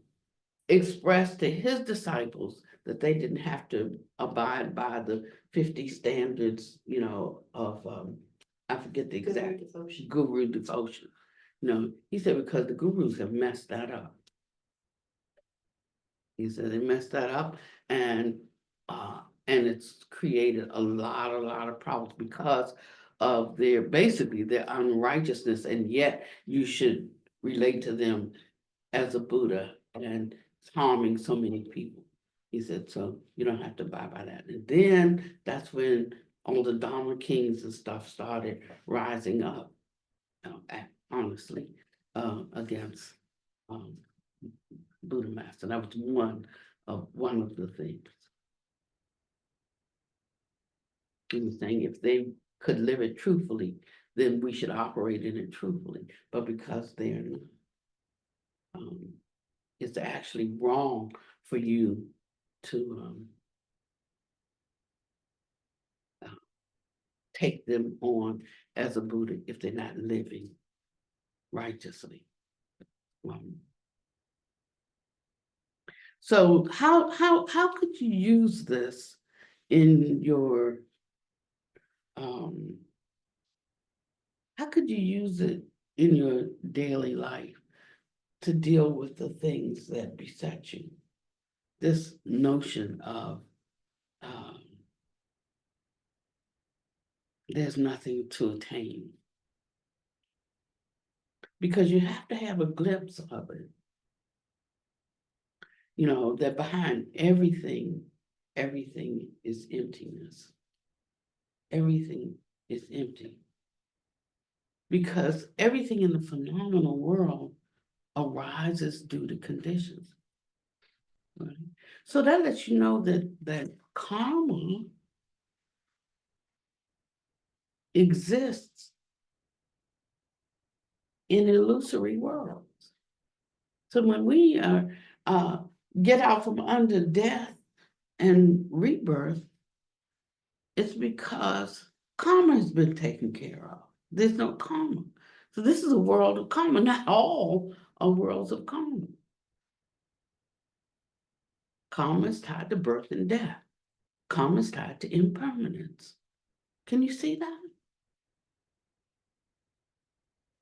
expressed to his disciples that they didn't have to abide by the 50 standards, of, I forget the exact, guru devotion. He said, because the gurus have messed that up. He said they messed that up, and it's created a lot of problems because of their unrighteousness, and yet you should relate to them as a Buddha, and it's harming so many people. He said, so you don't have to abide by that. And then that's when all the Dharma kings and stuff started rising up, honestly, against Buddha Master. That was one of the things. He was saying if they could live it truthfully, then we should operate in it truthfully. But because they're not, it's actually wrong for you to take them on as a Buddha if they're not living righteously. So how could you use this in your how could you use it in your daily life to deal with the things that beset you? This notion of there's nothing to attain. Because you have to have a glimpse of it. You know, that behind everything is emptiness. Everything is empty. Because everything in the phenomenal world arises due to conditions. Right? So that lets you know that karma exists in illusory worlds. So when we get out from under death and rebirth, it's because karma has been taken care of. There's no karma. So this is a world of karma. Not all are worlds of karma. Karma is tied to birth and death. Karma is tied to impermanence. Can you see that?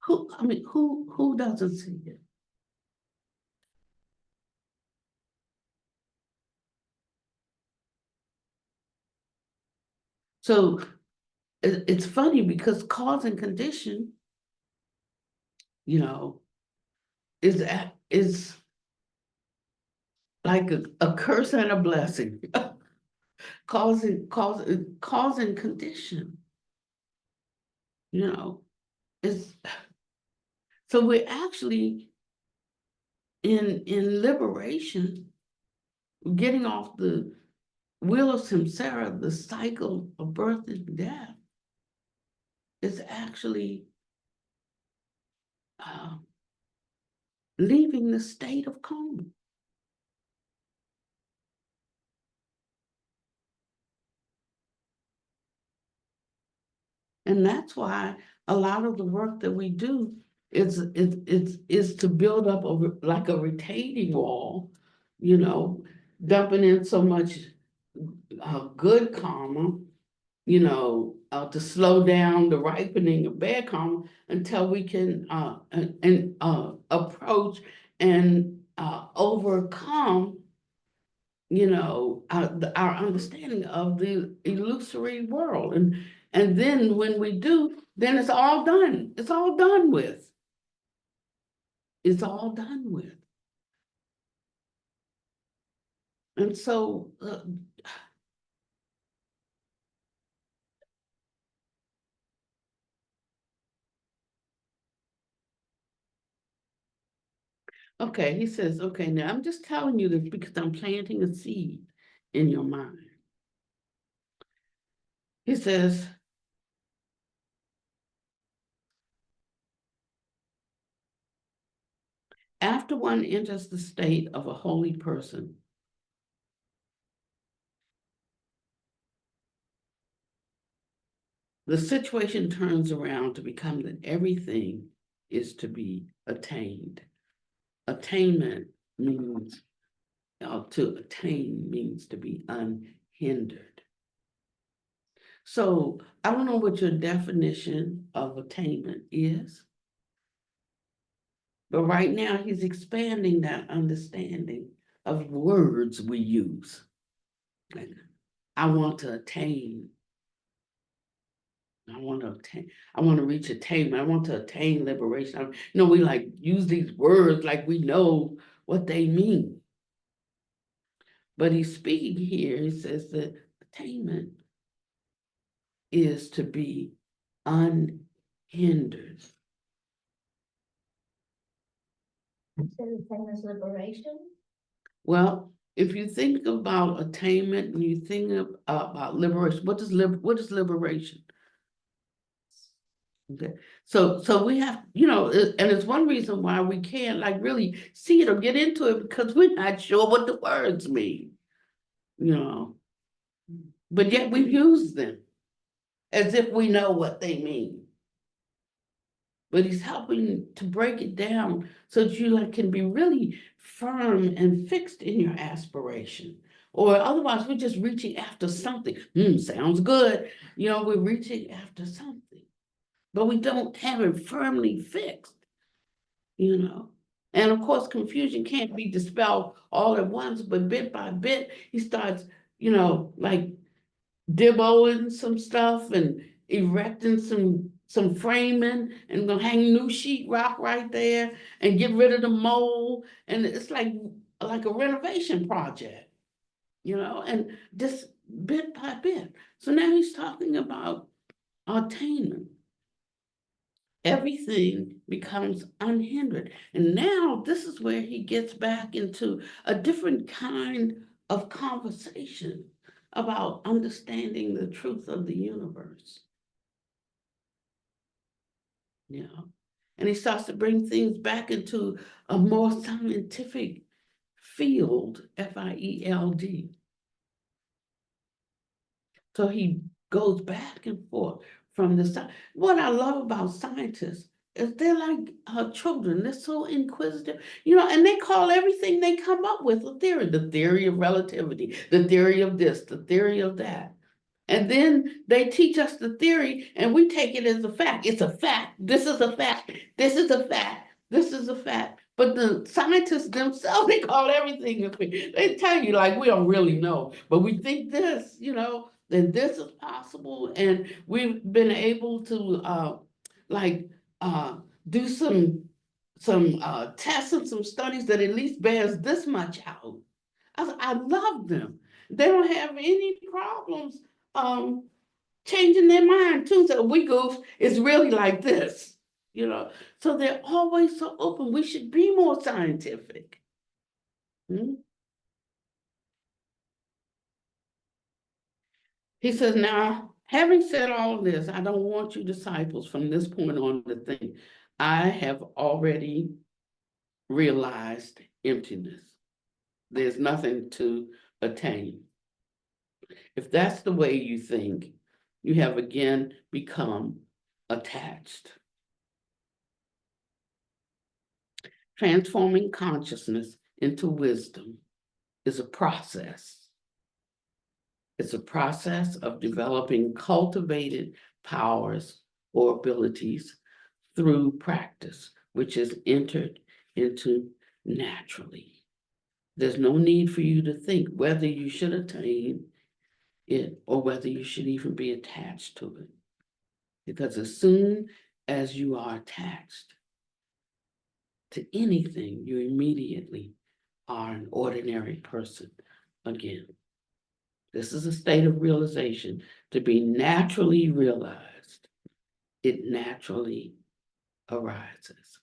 Who doesn't see it? So it's funny because cause and condition, you know, is like a curse and a blessing. cause and condition, you know, is so we're actually in liberation, getting off the wheel of samsara, the cycle of birth and death, is actually leaving the state of karma. And that's why a lot of the work that we do is to build up like a retaining wall, you know, dumping in so much good karma, you know, to slow down the ripening of bad karma until we can approach and overcome, you know, our understanding of the illusory world. And then when we do, then it's all done. It's all done with. It's all done with. And so okay, he says, okay, now I'm just telling you this because I'm planting a seed in your mind. He says, after one enters the state of a holy person, the situation turns around to become that everything is to be attained. Attainment means, to attain means to be unhindered. So I don't know what your definition of attainment is, but right now he's expanding that understanding of words we use. Like, I want to attain. I want to reach attainment. I want to attain liberation. You know, we like use these words like we know what they mean. But he's speaking here, he says that attainment is to be unhindered. So the same as liberation? Well, if you think about attainment and you think about liberation, what is liberation? Okay, so we have, you know, and it's one reason why we can't like really see it or get into it because we're not sure what the words mean, you know. But yet we use them as if we know what they mean. But he's helping to break it down so that you like can be really firm and fixed in your aspiration. Or otherwise we're just reaching after something. Sounds good. You know, we're reaching after something, but we don't have it firmly fixed, you know. And of course, confusion can't be dispelled all at once, but bit by bit, he starts, you know, like dibboing some stuff and erecting some framing and gonna hang new sheetrock right there and get rid of the mold. And it's like a renovation project, and just bit by bit. So now he's talking about attainment. Everything becomes unhindered. And now this is where he gets back into a different kind of conversation about understanding the truth of the universe. And he starts to bring things back into a more scientific field, F-I-E-L-D. So he goes back and forth from the side. What I love about scientists is they're like children. They're so inquisitive, and they call everything they come up with a theory. The theory of relativity, the theory of this, the theory of that. And then they teach us the theory and we take it as a fact. It's a fact. This is a fact. This is a fact. This is a fact. But the scientists themselves, they call everything a fact. They tell you like, we don't really know, but we think this, that this is possible. And we've been able to do some tests and some studies that at least bears this much out. I love them. They don't have any problems changing their mind too. So we goof, it's really like this, So they're always so open. We should be more scientific. He says, now, having said all of this, I don't want you disciples from this point on to think I have already realized emptiness. There's nothing to attain. If that's the way you think, you have again become attached. Transforming consciousness into wisdom is a process. It's a process of developing cultivated powers or abilities through practice, which is entered into naturally. There's no need for you to think whether you should attain it or whether you should even be attached to it. Because as soon as you are attached to anything, you immediately are an ordinary person again. This is a state of realization to be naturally realized. It naturally arises.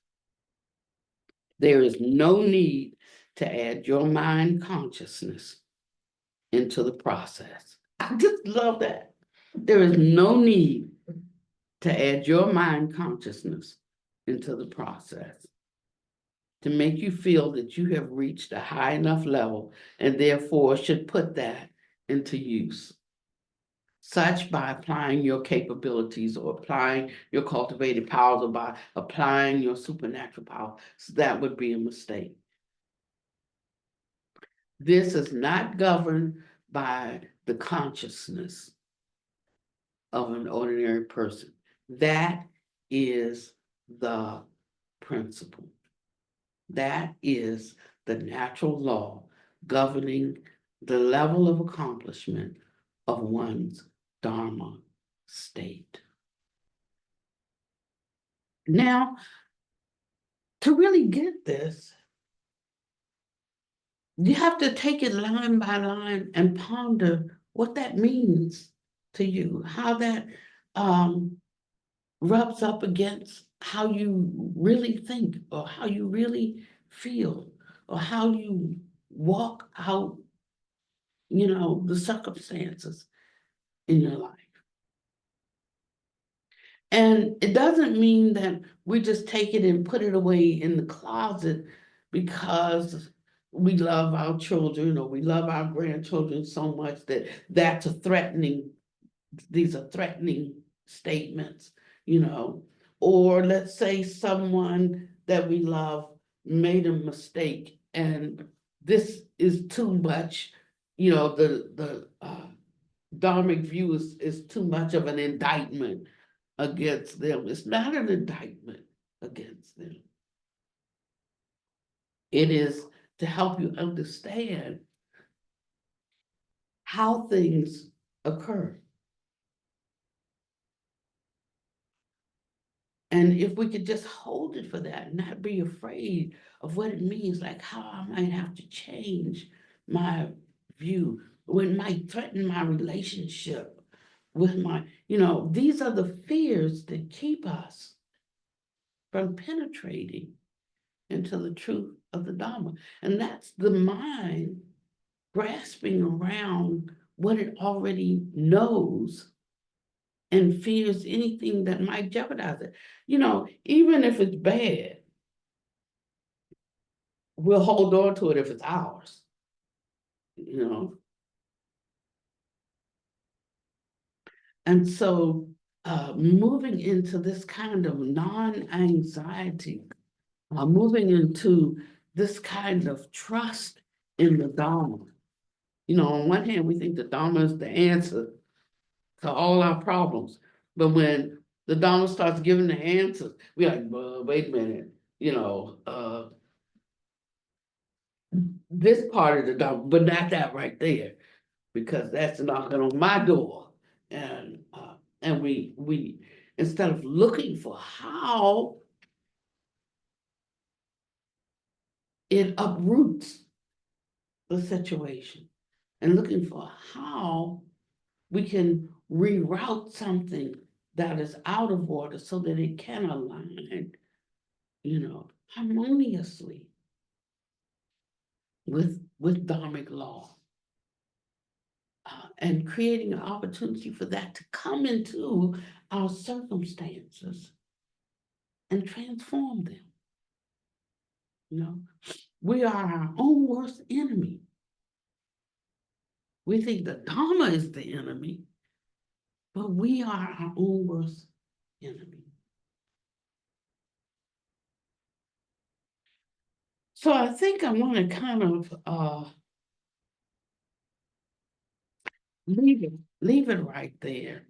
There is no need to add your mind consciousness into the process. I just love that. There is no need to add your mind consciousness into the process to make you feel that you have reached a high enough level and therefore should put that into use. Such by applying your capabilities or applying your cultivated powers or by applying your supernatural power. So that would be a mistake. This is not governed by the consciousness of an ordinary person. That is the principle. That is the natural law governing the level of accomplishment of one's Dharma state. Now, to really get this, you have to take it line by line and ponder what that means to you, how that rubs up against how you really think or how you really feel or how you walk out, the circumstances in your life. And it doesn't mean that we just take it and put it away in the closet because we love our children or we love our grandchildren so much that these are threatening statements, or let's say someone that we love made a mistake and this is too much, the Dharmic view is too much of an indictment against them. It's not an indictment against them. It is to help you understand how things occur. And if we could just hold it for that, and not be afraid of what it means, like how I might have to change my view, when it might threaten my relationship with my, these are the fears that keep us from penetrating into the truth of the Dharma. And that's the mind grasping around what it already knows and fears anything that might jeopardize it. Even if it's bad, we'll hold on to it if it's ours, And so moving into this kind of non-anxiety, moving into this kind of trust in the Dharma. On one hand, we think the Dharma is the answer to all our problems. But when the Dharma starts giving the answers, we're like, well, wait a minute, this part of the Dharma, but not that right there, because that's knocking on my door. And we instead of looking for how it uproots the situation and looking for how we can reroute something that is out of order so that it can align, harmoniously with Dharmic law. And creating an opportunity for that to come into our circumstances and transform them. We are our own worst enemy. We think the Dharma is the enemy, but we are our own worst enemy. So I think I want to kind of leave it right there.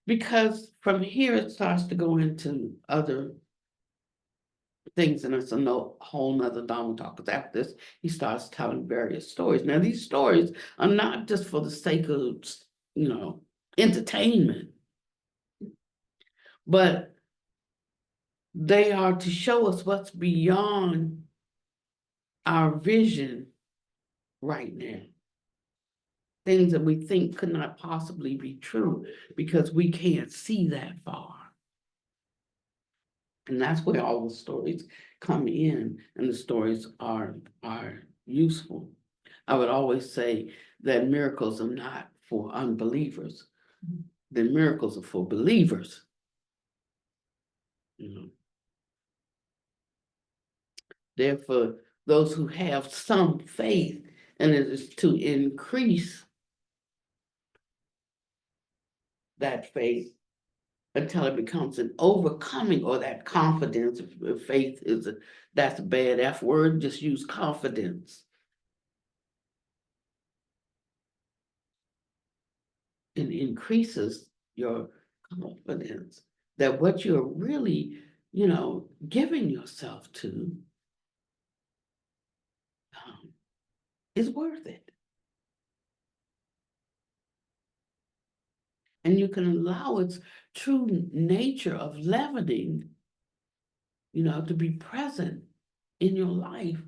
Because from here it starts to go into other things, and it's a whole nother Dharma talk. Because after this, he starts telling various stories. Now, these stories are not just for the sake of, entertainment, but they are to show us what's beyond our vision right now. Things that we think could not possibly be true because we can't see that far. And that's where all the stories come in, and the stories are useful. I would always say that miracles are not for unbelievers. The miracles are for believers. They're for those who have some faith, and it is to increase that faith until it becomes an overcoming, or that confidence. If faith is that's a bad F word, just use confidence. It increases your confidence that what you're really, giving yourself to is worth it. And you can allow its true nature of leavening, to be present in your life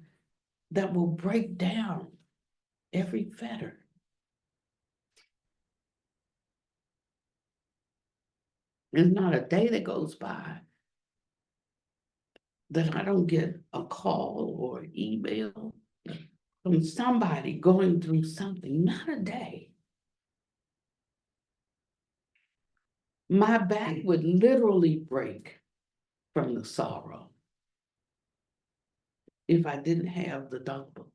that will break down every fetter. There's not a day that goes by that I don't get a call or an email from somebody going through something. Not a day. My back would literally break from the sorrow if I didn't have the Dhamma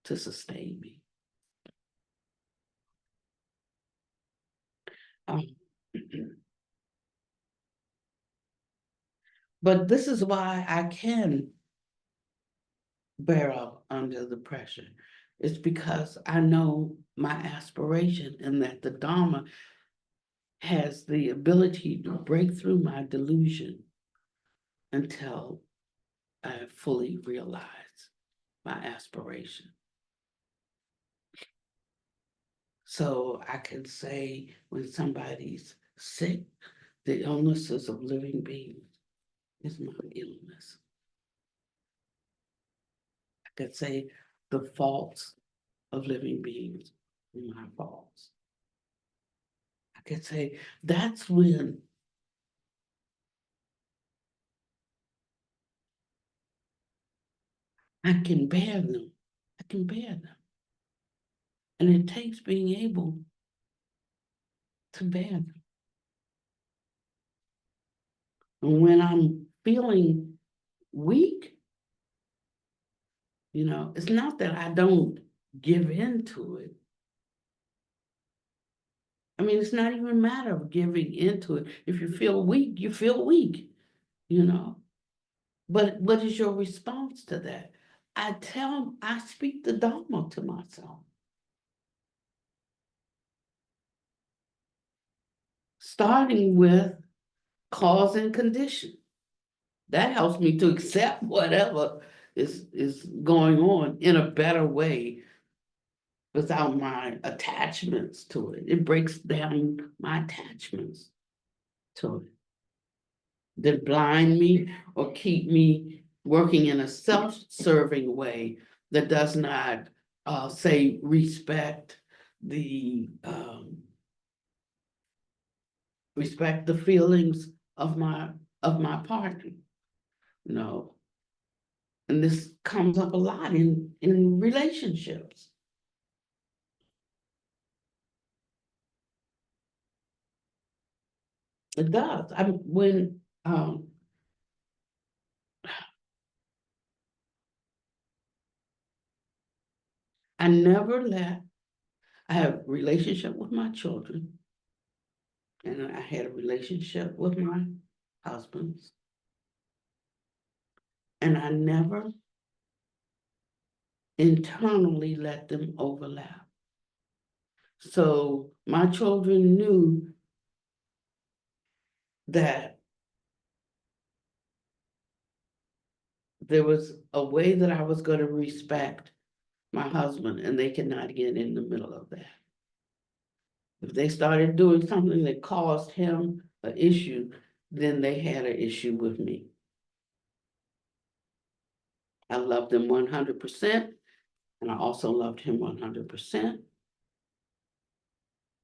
to sustain me. But this is why I can bear up under the pressure. It's because I know my aspiration, and that the Dharma has the ability to break through my delusion until I fully realize my aspiration. So I can say when somebody's sick, the illnesses of living beings is my illness. I could say the faults of living beings are my faults. I could say that's when I can bear them. I can bear them. And it takes being able to bear them. And when I'm feeling weak, it's not that I don't give in to it. I mean, it's not even a matter of giving into it. If you feel weak, you feel weak, But what is your response to that? I speak the Dharma to myself. Starting with cause and condition. That helps me to accept whatever is going on in a better way without my attachments to it. It breaks down my attachments to it. That blind me or keep me working in a self-serving way that does not say respect the feelings of my partner, and this comes up a lot in relationships. It does. I never let, I have a relationship with my children, and I had a relationship with my husbands, and I never internally let them overlap. So my children knew that there was a way that I was going to respect my husband, and they cannot get in the middle of that. If they started doing something that caused him an issue, then they had an issue with me. I loved them 100%, and I also loved him 100%.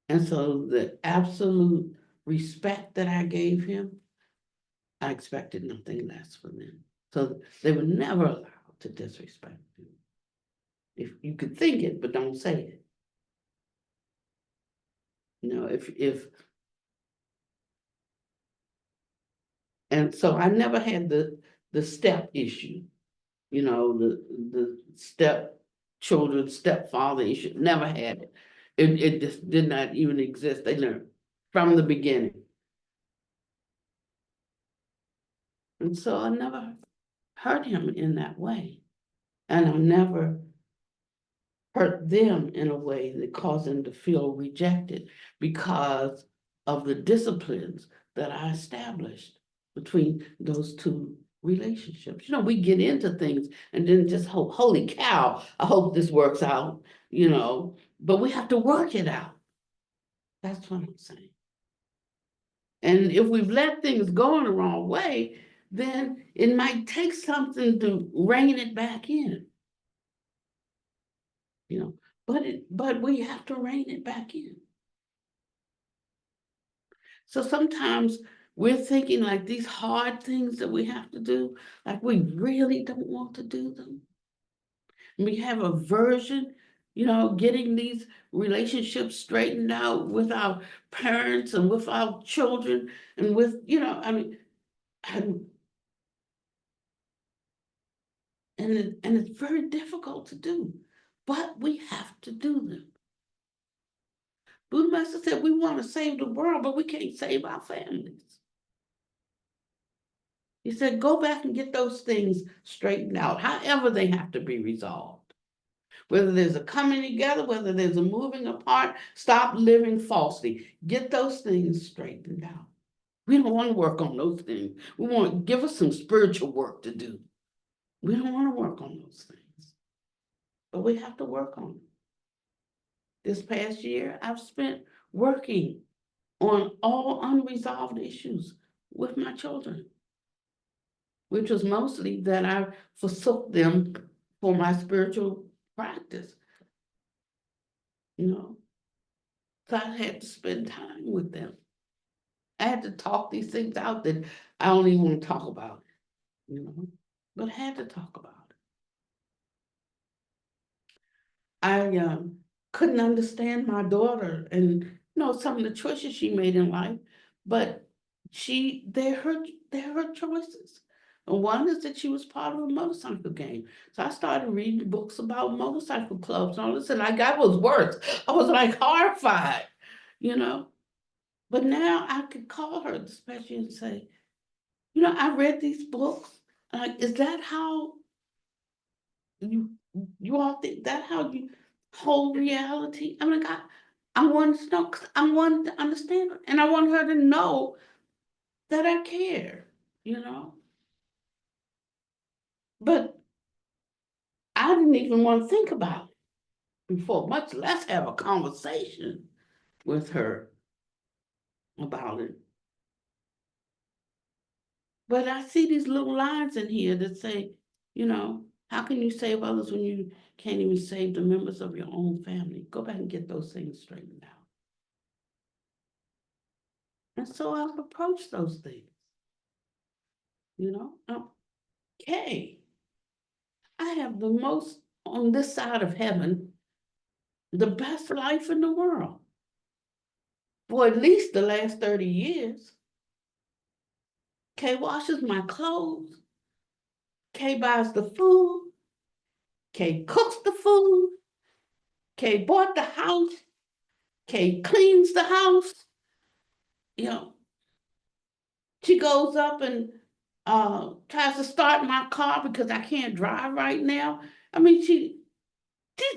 And so the absolute respect that I gave him, I expected nothing less from them. So they were never allowed to disrespect him. If you could think it, but don't say it. And so I never had the step issue, the stepchildren, stepfather issue, never had it. It just did not even exist. They learned from the beginning. And so I never hurt him in that way. And I never hurt them in a way that caused them to feel rejected because of the disciplines that I established between those two relationships. We get into things and then just hope, holy cow, I hope this works out, but we have to work it out. That's what I'm saying. And if we've let things go in the wrong way, then it might take something to rein it back in. But we have to rein it back in. So sometimes we're thinking like these hard things that we have to do, like we really don't want to do them. We have aversion, getting these relationships straightened out with our parents and with our children and with, and it's very difficult to do, but we have to do them. Buddha Master said we want to save the world, but we can't save our families. He said, go back and get those things straightened out, however they have to be resolved. Whether there's a coming together, whether there's a moving apart, stop living falsely. Get those things straightened out. We don't want to work on those things. We want to give us some spiritual work to do. We don't want to work on those things, but we have to work on them. This past year, I've spent working on all unresolved issues with my children, which was mostly that I forsook them for my spiritual practice. You know, so I had to spend time with them. I had to talk these things out that I don't even want to talk about, you know, but I had to talk about it. I couldn't understand my daughter and, you know, some of the choices she made in life, but they're her choices. And one is that she was part of a motorcycle gang. So I started reading books about motorcycle clubs and all this, and I was worse. I was like horrified, you know. But now I could call her, especially, and say, you know, I read these books. Like, is that how you all think that how you hold reality? I'm like, I wanted to know, 'cause I wanted to understand her, and I want her to know that I care, you know. But I didn't even want to think about it before, much less have a conversation with her about it. But I see these little lines in here that say, you know, how can you save others when you can't even save the members of your own family? Go back and get those things straightened out. And so I've approached those things. You know, okay, I have the most on this side of heaven, the best life in the world for at least the last 30 years. Kay washes my clothes. Kay buys the food. Kay cooks the food. Kay bought the house. Kay cleans the house. You know, she goes up and tries to start my car because I can't drive right now. I mean, she's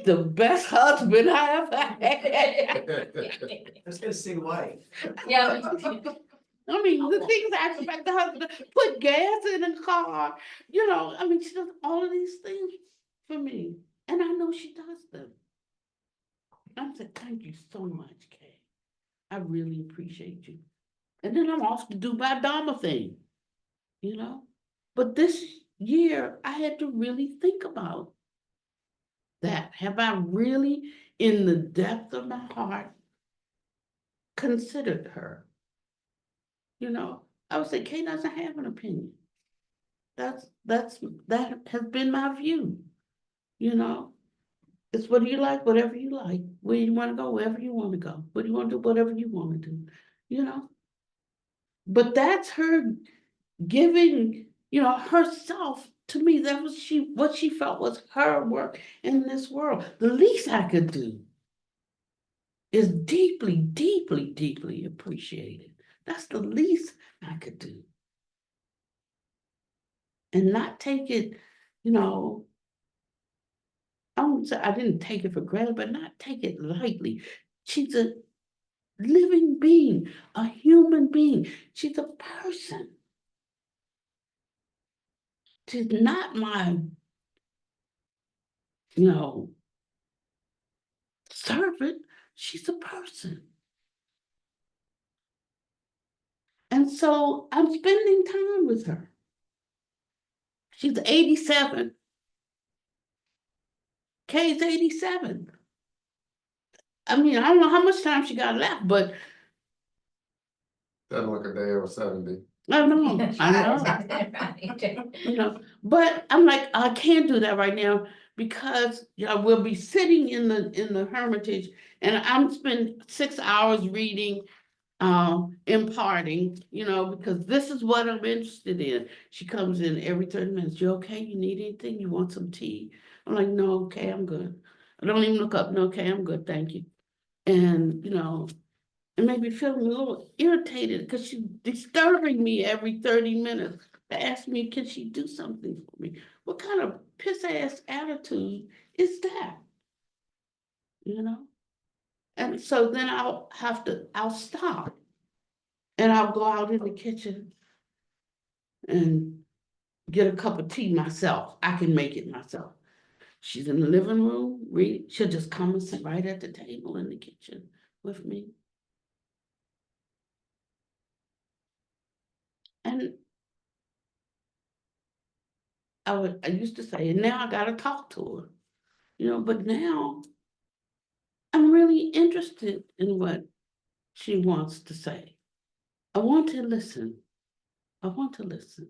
the best husband I ever had. I was gonna say why. Yeah. I mean, the things I expect the husband to put gas in the car, you know, I mean, she does all of these things for me. And I know she does them. I said, thank you so much, Kay. I really appreciate you. And then I'm off to do my Dharma thing, you know. But this year, I had to really think about that. Have I really, in the depth of my heart, considered her? You know, I would say Kay doesn't have an opinion. That has been my view. You know, it's what you like, whatever you like. Where you want to go, wherever you want to go. What do you want to do, whatever you want to do. You know, but that's her giving, you know, herself to me. That was what she felt was her work in this world. The least I could do is deeply, deeply, deeply appreciated. That's the least I could do. And not take it, you know, I won't say I didn't take it for granted, but not take it lightly. She's a living being, a human being. She's a person. She's not my, you know, servant. She's a person. And so I'm spending time with her. She's 87. Kay's 87. I mean, I don't know how much time she got left, but Doesn't look a day over 70. I know. You know, but I'm like, I can't do that right now because, you know, we'll be sitting in the Hermitage and I'm spending 6 hours reading, imparting, you know, because this is what I'm interested in. She comes in every 30 minutes. You okay? You need anything? You want some tea? I'm like, no, okay, I'm good. I don't even look up. No, okay, I'm good, thank you. And, you know, it made me feel a little irritated because she's disturbing me every 30 minutes to ask me, can she do something for me? What kind of piss-ass attitude is that? You know? And so then I'll stop and I'll go out in the kitchen and get a cup of tea myself. I can make it myself. She's in the living room, she'll just come and sit right at the table in the kitchen with me. I used to say, and now I gotta talk to her, but now I'm really interested in what she wants to say. I want to listen. I want to listen.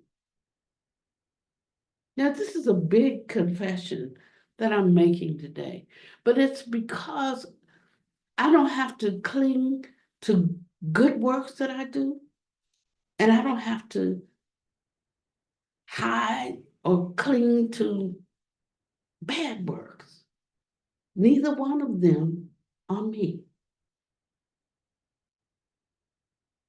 Now, this is a big confession that I'm making today, but it's because I don't have to cling to good works that I do, and I don't have to hide or cling to bad works. Neither one of them are me.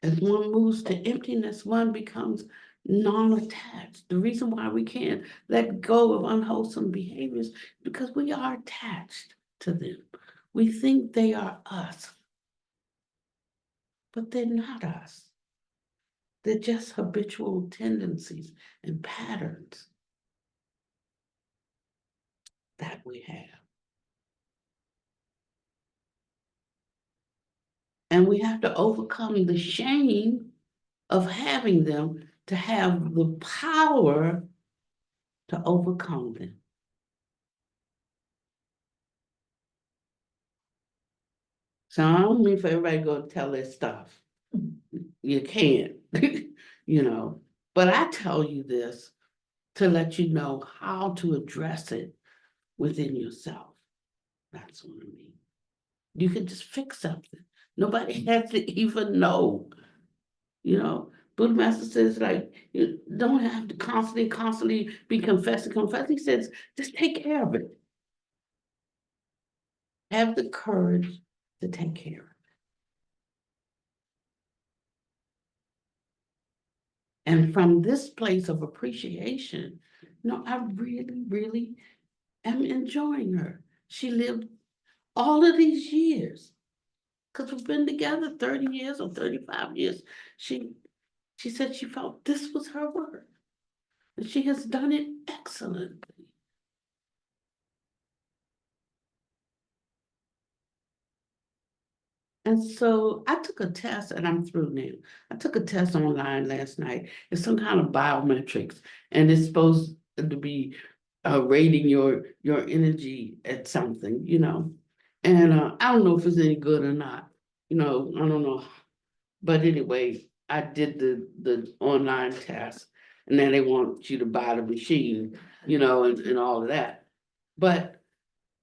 As one moves to emptiness, one becomes non-attached. The reason why we can't let go of unwholesome behaviors is because we are attached to them. We think they are us, but they're not us. They're just habitual tendencies and patterns that we have. And we have to overcome the shame of having them to have the power to overcome them. So I don't mean for everybody to go tell their stuff. You can't, But I tell you this to let you know how to address it within yourself. That's what I mean. You can just fix something. Nobody has to even know. Buddha Master says, like, you don't have to constantly be confessing. He says, just take care of it. Have the courage to take care of it. And from this place of appreciation, I really, really am enjoying her. She lived all of these years, because we've been together 30 years or 35 years. She said she felt this was her work, and she has done it excellently. And so I took a test, and I'm through now. I took a test online last night. It's some kind of biometrics, and it's supposed to be rating your energy at something, And I don't know if it's any good or not, I don't know. But anyway, I did the online test, and then they want you to buy the machine, and all of that. But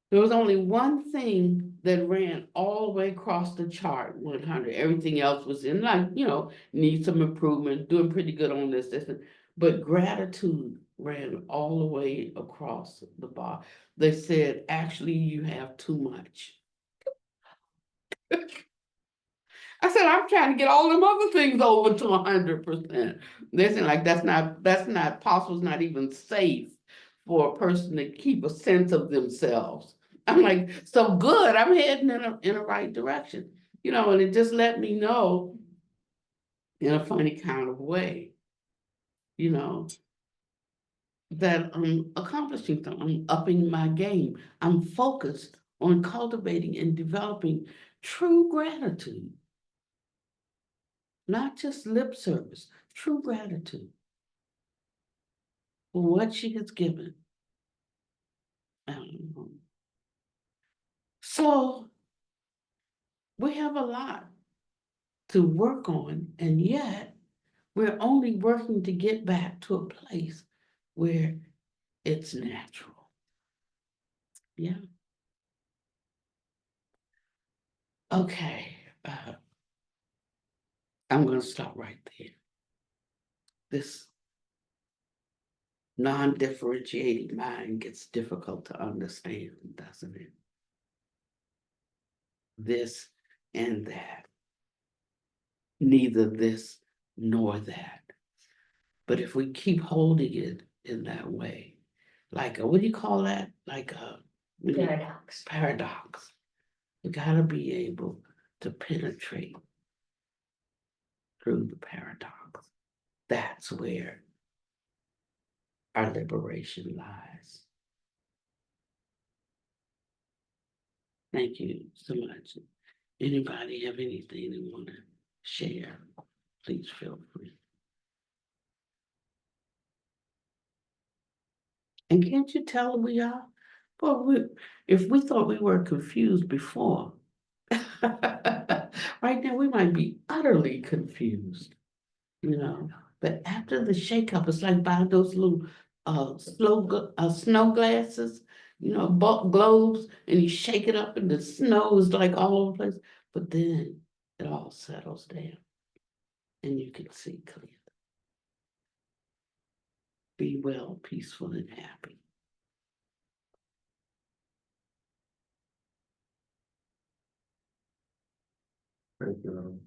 there was only one thing that ran all the way across the chart, 100. Everything else was in need some improvement, doing pretty good on this. But gratitude ran all the way across the bar. They said, actually, you have too much. I said, I'm trying to get all them other things over to 100%. They said, like, that's not possible. It's not even safe for a person to keep a sense of themselves. I'm like, so good, I'm heading in a right direction, and it just let me know in a funny kind of way, that I'm accomplishing something, I'm upping my game. I'm focused on cultivating and developing true gratitude, not just lip service, true gratitude for what she has given. So we have a lot to work on, and yet we're only working to get back to a place where it's natural. Yeah. Okay. I'm going to stop right there. This non-differentiating mind gets difficult to understand, doesn't it? This and that. Neither this nor that. But if we keep holding it in that way, like what do you call that? Like a Paradox. Paradox. We gotta be able to penetrate through the paradox. That's where our liberation lies. Thank you so much. Anybody have anything they want to share? Please feel free. And can't you tell we are? Well, if we thought we were confused before, right now we might be utterly confused, you know. But after the shakeup, it's like buying those little snow glasses, you know, globes, and you shake it up and the snow is like all over the place. But then it all settles down and you can see clearly. Be well, peaceful, and happy. Thank you.